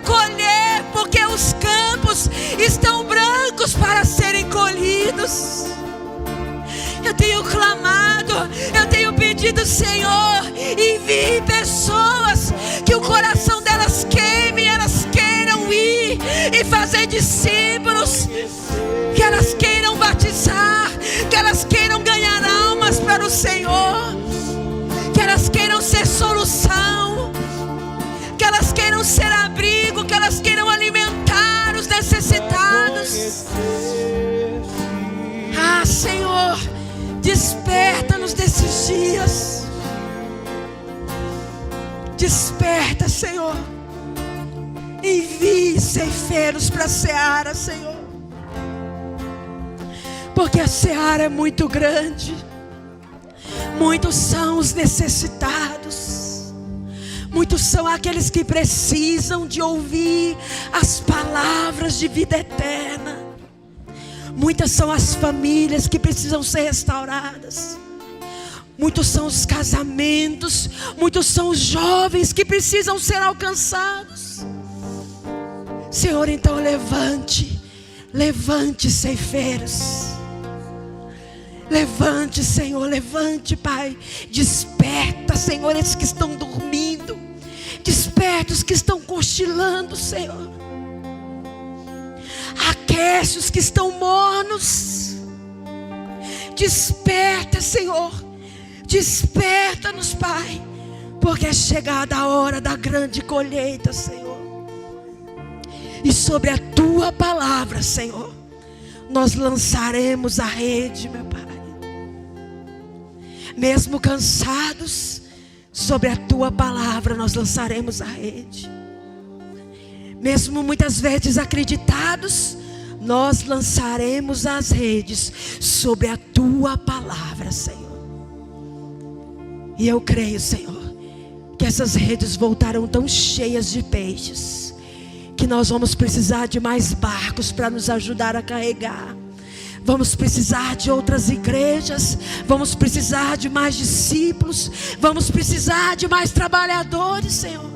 colher, porque os campos estão brancos para serem colhidos. Eu tenho clamado, eu tenho pedido: Senhor, envie pessoas que o coração delas queime, elas queiram ir e fazer discípulos, que elas queiram batizar, que elas queiram ganhar almas para o Senhor, que elas queiram ser solução, que elas queiram ser abrigo, que elas queiram alimentar os necessitados. Ah, Senhor, desperta-nos desses dias. Desperta, Senhor. Envie ceifeiros para a seara, Senhor. Porque a seara é muito grande. Muitos são os necessitados. Muitos são aqueles que precisam de ouvir as palavras de vida eterna. Muitas são as famílias que precisam ser restauradas. Muitos são os casamentos. Muitos são os jovens que precisam ser alcançados. Senhor, então levante ceifeiros. Levante, Senhor, levante, Pai. Desperta, Senhor, esses que estão dormindo. Desperta os que estão cochilando, Senhor. Aquece os que estão mornos. Desperta, Senhor. Desperta-nos, Pai, porque é chegada a hora da grande colheita, Senhor. E sobre a Tua palavra, Senhor, nós lançaremos a rede, meu Pai. Mesmo cansados, sobre a Tua palavra nós lançaremos a rede. Mesmo muitas vezes desacreditados, nós lançaremos as redes sobre a Tua palavra, Senhor. E eu creio, Senhor, que essas redes voltarão tão cheias de peixes, que nós vamos precisar de mais barcos para nos ajudar a carregar. Vamos precisar de outras igrejas, vamos precisar de mais discípulos, vamos precisar de mais trabalhadores, Senhor,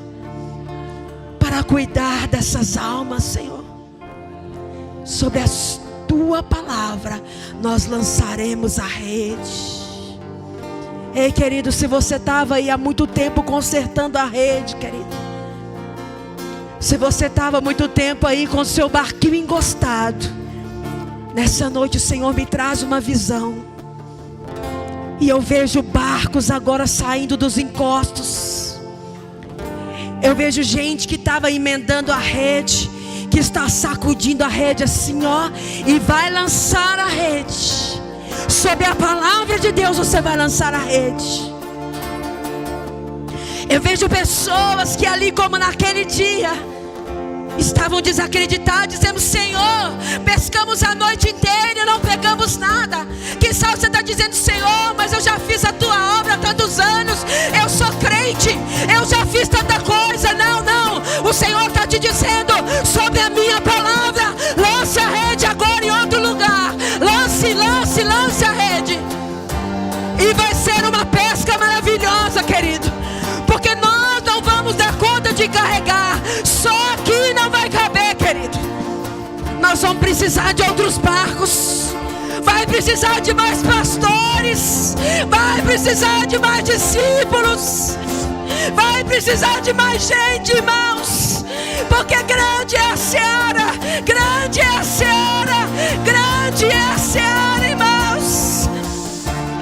para cuidar dessas almas, Senhor. Sobre a Tua palavra nós lançaremos a rede. Ei, querido, se você estava aí há muito tempo consertando a rede, querido, se você estava há muito tempo aí com o seu barquinho encostado, nessa noite o Senhor me traz uma visão. E eu vejo barcos agora saindo dos encostos. Eu vejo gente que estava emendando a rede, que está sacudindo a rede assim, ó, e vai lançar a rede. Sobre a palavra de Deus você vai lançar a rede. Eu vejo pessoas que ali, como naquele dia, estavam desacreditados, dizendo: Senhor, pescamos a noite inteira e não pegamos nada. Quem sabe você está dizendo: Senhor, mas eu já fiz a Tua obra há tantos anos, eu sou crente, eu já fiz tanta coisa. Não, não, o Senhor está te dizendo: sobre a minha palavra, lance a rede agora em outro lugar. Lance, lance, lance a rede. E vai ser uma pesca maravilhosa, querido, porque nós não vamos dar conta de carregar. Só aqui não vai caber, querido. Nós vamos precisar de outros barcos. Vai precisar de mais pastores. Vai precisar de mais discípulos. Vai precisar de mais gente, irmãos. Porque grande é a seara. Grande é a seara. Grande é a seara, irmãos.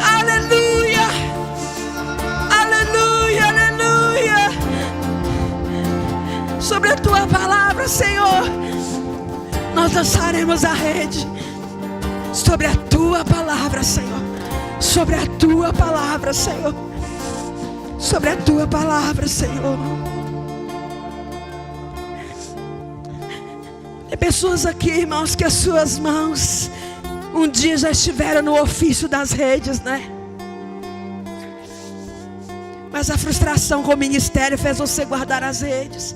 Aleluia. Aleluia, aleluia. Sobre a Tua palavra, Senhor, nós lançaremos a rede. Sobre a Tua palavra, Senhor. Sobre a Tua palavra, Senhor. Sobre a Tua palavra, Senhor. Tem pessoas aqui, irmãos, que as suas mãos um dia já estiveram no ofício das redes, né? Mas a frustração com o ministério fez você guardar as redes.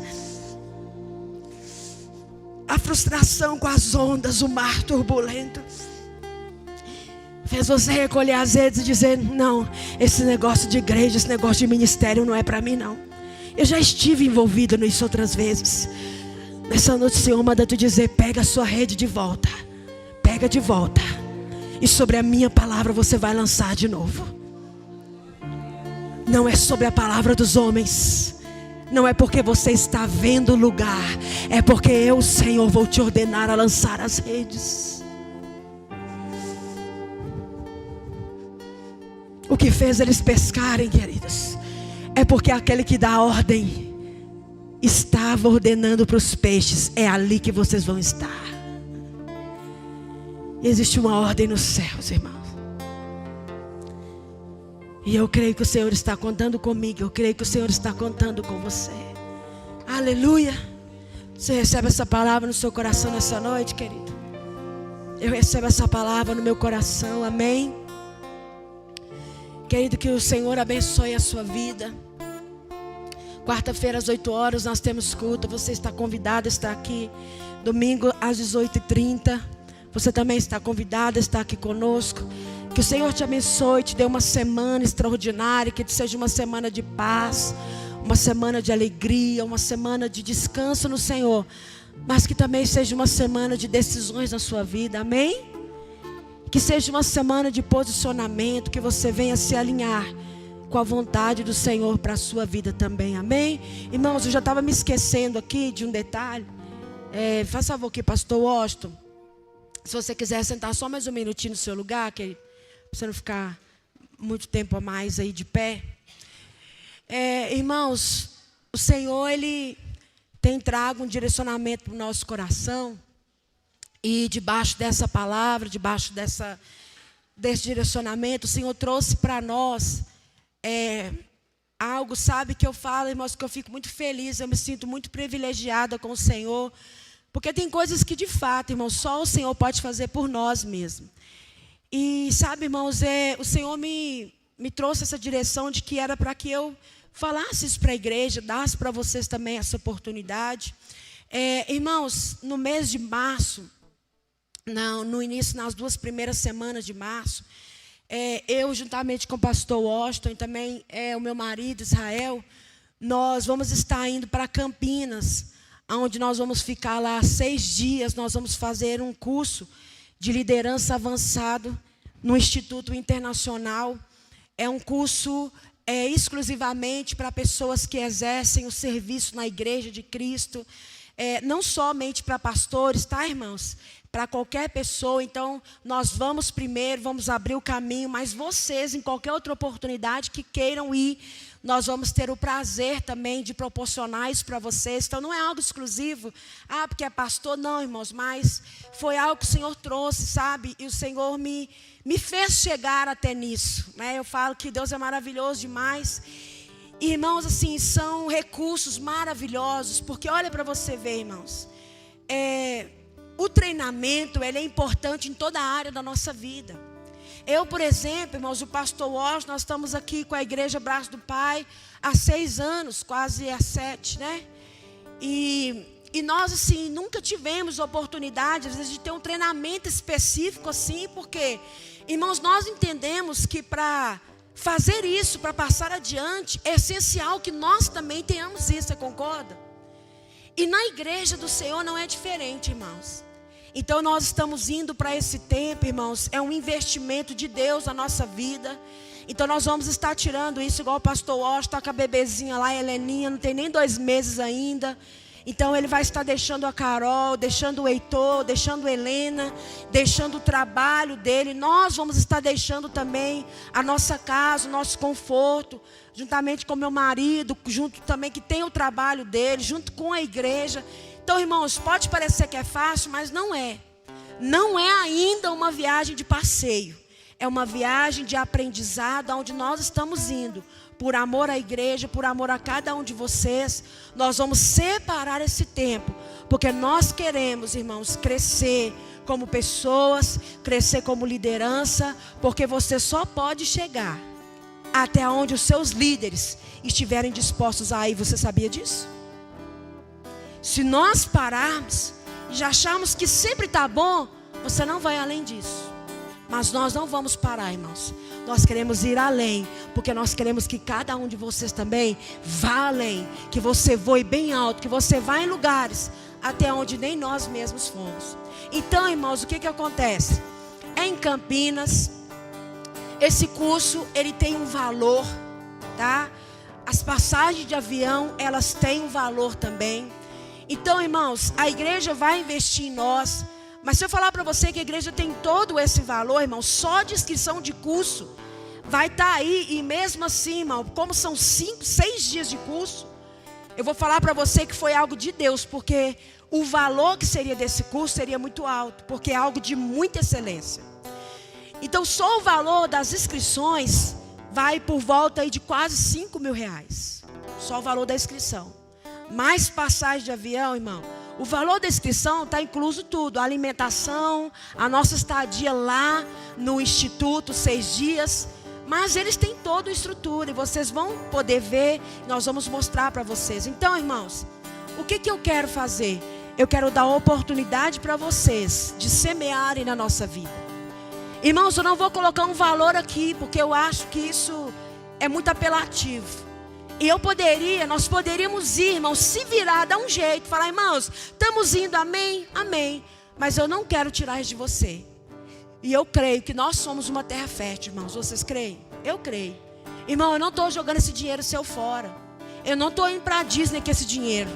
A frustração com as ondas, o mar turbulento, fez você recolher as redes e dizer: não, esse negócio de igreja, esse negócio de ministério não é para mim, não. Eu já estive envolvido nisso outras vezes. Nessa noite o Senhor manda tu dizer: pega a sua rede de volta. Pega de volta. E sobre a minha palavra você vai lançar de novo. Não é sobre a palavra dos homens. Não é porque você está vendo o lugar. É porque eu, Senhor, vou te ordenar a lançar as redes. O que fez eles pescarem, queridos, é porque aquele que dá ordem estava ordenando para os peixes: é ali que vocês vão estar. Existe uma ordem nos céus, irmãos. E eu creio que o Senhor está contando comigo. Eu creio que o Senhor está contando com você. Aleluia. Você recebe essa palavra no seu coração nessa noite, querido? Eu recebo essa palavra no meu coração, amém? Querido, que o Senhor abençoe a sua vida. Quarta-feira às 8 horas nós temos culto. Você está convidado a estar aqui. Domingo às 18h30. Você também está convidado a estar aqui conosco. Que o Senhor te abençoe, te dê uma semana extraordinária. Que seja uma semana de paz, uma semana de alegria, uma semana de descanso no Senhor. Mas que também seja uma semana de decisões na sua vida, amém? Que seja uma semana de posicionamento. Que você venha se alinhar com a vontade do Senhor para a sua vida também, amém? Irmãos, eu já estava me esquecendo aqui de um detalhe. Faça favor aqui, pastor Washington. Se você quiser sentar só mais um minutinho no seu lugar, querido, para você não ficar muito tempo a mais aí de pé. Irmãos, o Senhor, Ele tem trago um direcionamento para o nosso coração. E debaixo dessa palavra, debaixo desse direcionamento, o Senhor trouxe para nós algo, sabe, que eu falo, irmãos, que eu fico muito feliz, eu me sinto muito privilegiada com o Senhor. Porque tem coisas que, de fato, irmãos, só o Senhor pode fazer por nós mesmos. E, sabe, irmãos, o Senhor me trouxe essa direção de que era para que eu falasse isso para a igreja, dasse para vocês também essa oportunidade. Irmãos, no mês de março, no início, nas 2 primeiras semanas de março, eu, juntamente com o pastor Washington e também o meu marido, Israel, nós vamos estar indo para Campinas, onde nós vamos ficar lá 6 dias, nós vamos fazer um curso de liderança avançado no Instituto Internacional. É um curso exclusivamente para pessoas que exercem o serviço na Igreja de Cristo, não somente para pastores, tá, irmãos? Para qualquer pessoa. Então, nós vamos primeiro, vamos abrir o caminho, mas vocês, em qualquer outra oportunidade que queiram ir, nós vamos ter o prazer também de proporcionar isso para vocês. Então, não é algo exclusivo, porque é pastor, não, irmãos, mas foi algo que o Senhor trouxe, sabe? E o Senhor me fez chegar até nisso, né? Eu falo que Deus é maravilhoso demais. E, irmãos, assim, são recursos maravilhosos, porque olha para você ver, irmãos, o treinamento, ele é importante em toda a área da nossa vida. Eu, por exemplo, irmãos, o pastor Washington, nós estamos aqui com a Igreja Braço do Pai há 6 anos, quase há 7, né? E nós, assim, nunca tivemos oportunidade, às vezes, de ter um treinamento específico, assim, porque, irmãos, nós entendemos que para fazer isso, para passar adiante, é essencial que nós também tenhamos isso, você concorda? E na igreja do Senhor não é diferente, irmãos. Então nós estamos indo para esse tempo, irmãos, é um investimento de Deus na nossa vida. Então nós vamos estar tirando isso, igual o pastor Washington, está com a bebezinha lá, a Heleninha, não tem nem 2 meses ainda. Então ele vai estar deixando a Carol, deixando o Heitor, deixando a Helena, deixando o trabalho dele. Nós vamos estar deixando também a nossa casa, o nosso conforto, juntamente com meu marido, junto também que tem o trabalho dele, junto com a igreja. Então, irmãos, pode parecer que é fácil, mas não é. Não é ainda uma viagem de passeio. É uma viagem de aprendizado, onde nós estamos indo. Por amor à igreja, por amor a cada um de vocês, nós vamos separar esse tempo. Porque nós queremos, irmãos, crescer como pessoas, crescer como liderança. Porque você só pode chegar até onde os seus líderes estiverem dispostos a ir. Você sabia disso? Se nós pararmos e já acharmos que sempre está bom, você não vai além disso. Mas nós não vamos parar, irmãos. Nós queremos ir além, porque nós queremos que cada um de vocês também vá além. Que você voe bem alto, que você vá em lugares até onde nem nós mesmos fomos. Então, irmãos, o que acontece? Em Campinas, esse curso, ele tem um valor, tá? As passagens de avião, elas têm um valor também. Então, irmãos, a igreja vai investir em nós. Mas se eu falar para você que a igreja tem todo esse valor, irmão, só de inscrição de curso vai estar aí. E mesmo assim, irmão, como são 5, 6 dias de curso, eu vou falar para você que foi algo de Deus. Porque o valor que seria desse curso seria muito alto, porque é algo de muita excelência. Então só o valor das inscrições vai por volta aí de quase R$5.000. Só o valor da inscrição. Mais passagem de avião, irmão. O valor da inscrição está incluso tudo. A alimentação, a nossa estadia lá no instituto, 6 dias. Mas eles têm toda a estrutura e vocês vão poder ver. Nós vamos mostrar para vocês. Então, irmãos, o que eu quero fazer? Eu quero dar oportunidade para vocês de semearem na nossa vida. Irmãos, eu não vou colocar um valor aqui, porque eu acho que isso é muito apelativo. E nós poderíamos ir, irmãos, se virar, dar um jeito, falar, irmãos, estamos indo, amém, amém. Mas eu não quero tirar isso de você. E eu creio que nós somos uma terra fértil, irmãos. Vocês creem? Eu creio. Irmão, eu não estou jogando esse dinheiro seu fora. Eu não estou indo para a Disney com esse dinheiro.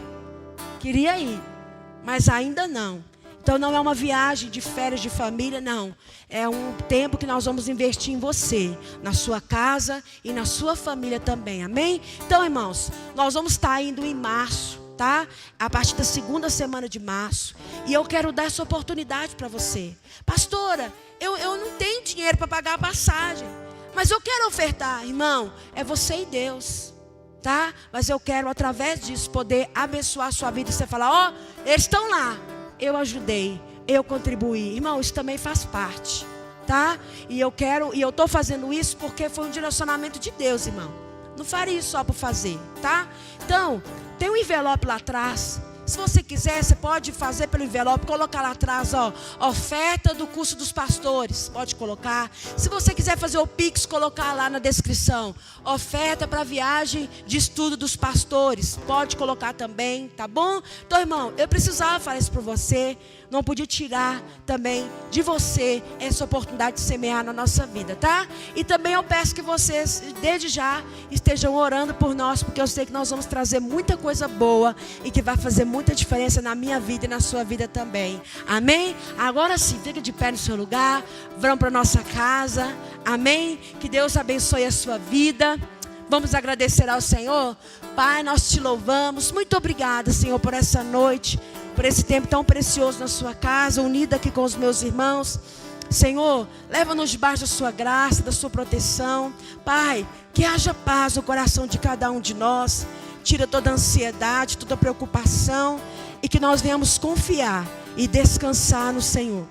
Queria ir, mas ainda não. Então não é uma viagem de férias de família, não. É um tempo que nós vamos investir em você, na sua casa e na sua família também, amém? Então, irmãos, nós vamos estar indo em março, tá? A partir da 2ª semana de março. E eu quero dar essa oportunidade para você. Pastora, eu não tenho dinheiro para pagar a passagem, mas eu quero ofertar. Irmão, é você e Deus, tá? Mas eu quero, através disso, poder abençoar a sua vida. E você falar, eles estão lá. Eu ajudei, eu contribuí. Irmão, isso também faz parte, tá? E eu estou fazendo isso porque foi um direcionamento de Deus, irmão. Não faria isso só por fazer, tá? Então, tem um envelope lá atrás. Se você quiser, você pode fazer pelo envelope, colocar lá atrás, oferta do curso dos pastores, pode colocar. Se você quiser fazer o Pix, colocar lá na descrição, oferta para a viagem de estudo dos pastores, pode colocar também, tá bom? Então, irmão, eu precisava falar isso para você, não podia tirar também de você essa oportunidade de semear na nossa vida, tá? E também eu peço que vocês, desde já, estejam orando por nós, porque eu sei que nós vamos trazer muita coisa boa e que vai fazer muita diferença na minha vida e na sua vida também. Amém? Agora sim, fica de pé no seu lugar. Vamos para nossa casa. Amém? Que Deus abençoe a sua vida. Vamos agradecer ao Senhor. Pai, nós te louvamos. Muito obrigada, Senhor, por essa noite, por esse tempo tão precioso na sua casa, unida aqui com os meus irmãos. Senhor, leva-nos debaixo da sua graça, da sua proteção. Pai, que haja paz no coração de cada um de nós. Tira toda a ansiedade, toda a preocupação, e que nós venhamos confiar e descansar no Senhor.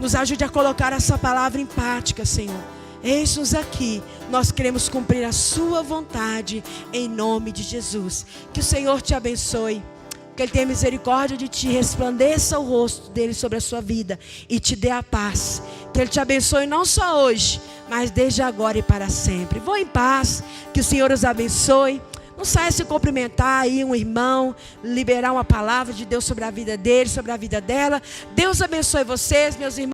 Nos ajude a colocar essa palavra em prática, Senhor. Eis-nos aqui, nós queremos cumprir a sua vontade, em nome de Jesus. Que o Senhor te abençoe, que Ele tenha misericórdia de ti, resplandeça o rosto dEle sobre a sua vida e te dê a paz. Que Ele te abençoe não só hoje, mas desde agora e para sempre. Vou em paz, que o Senhor os abençoe. Não saia se cumprimentar aí um irmão, liberar uma palavra de Deus sobre a vida dele, sobre a vida dela. Deus abençoe vocês, meus irmãos.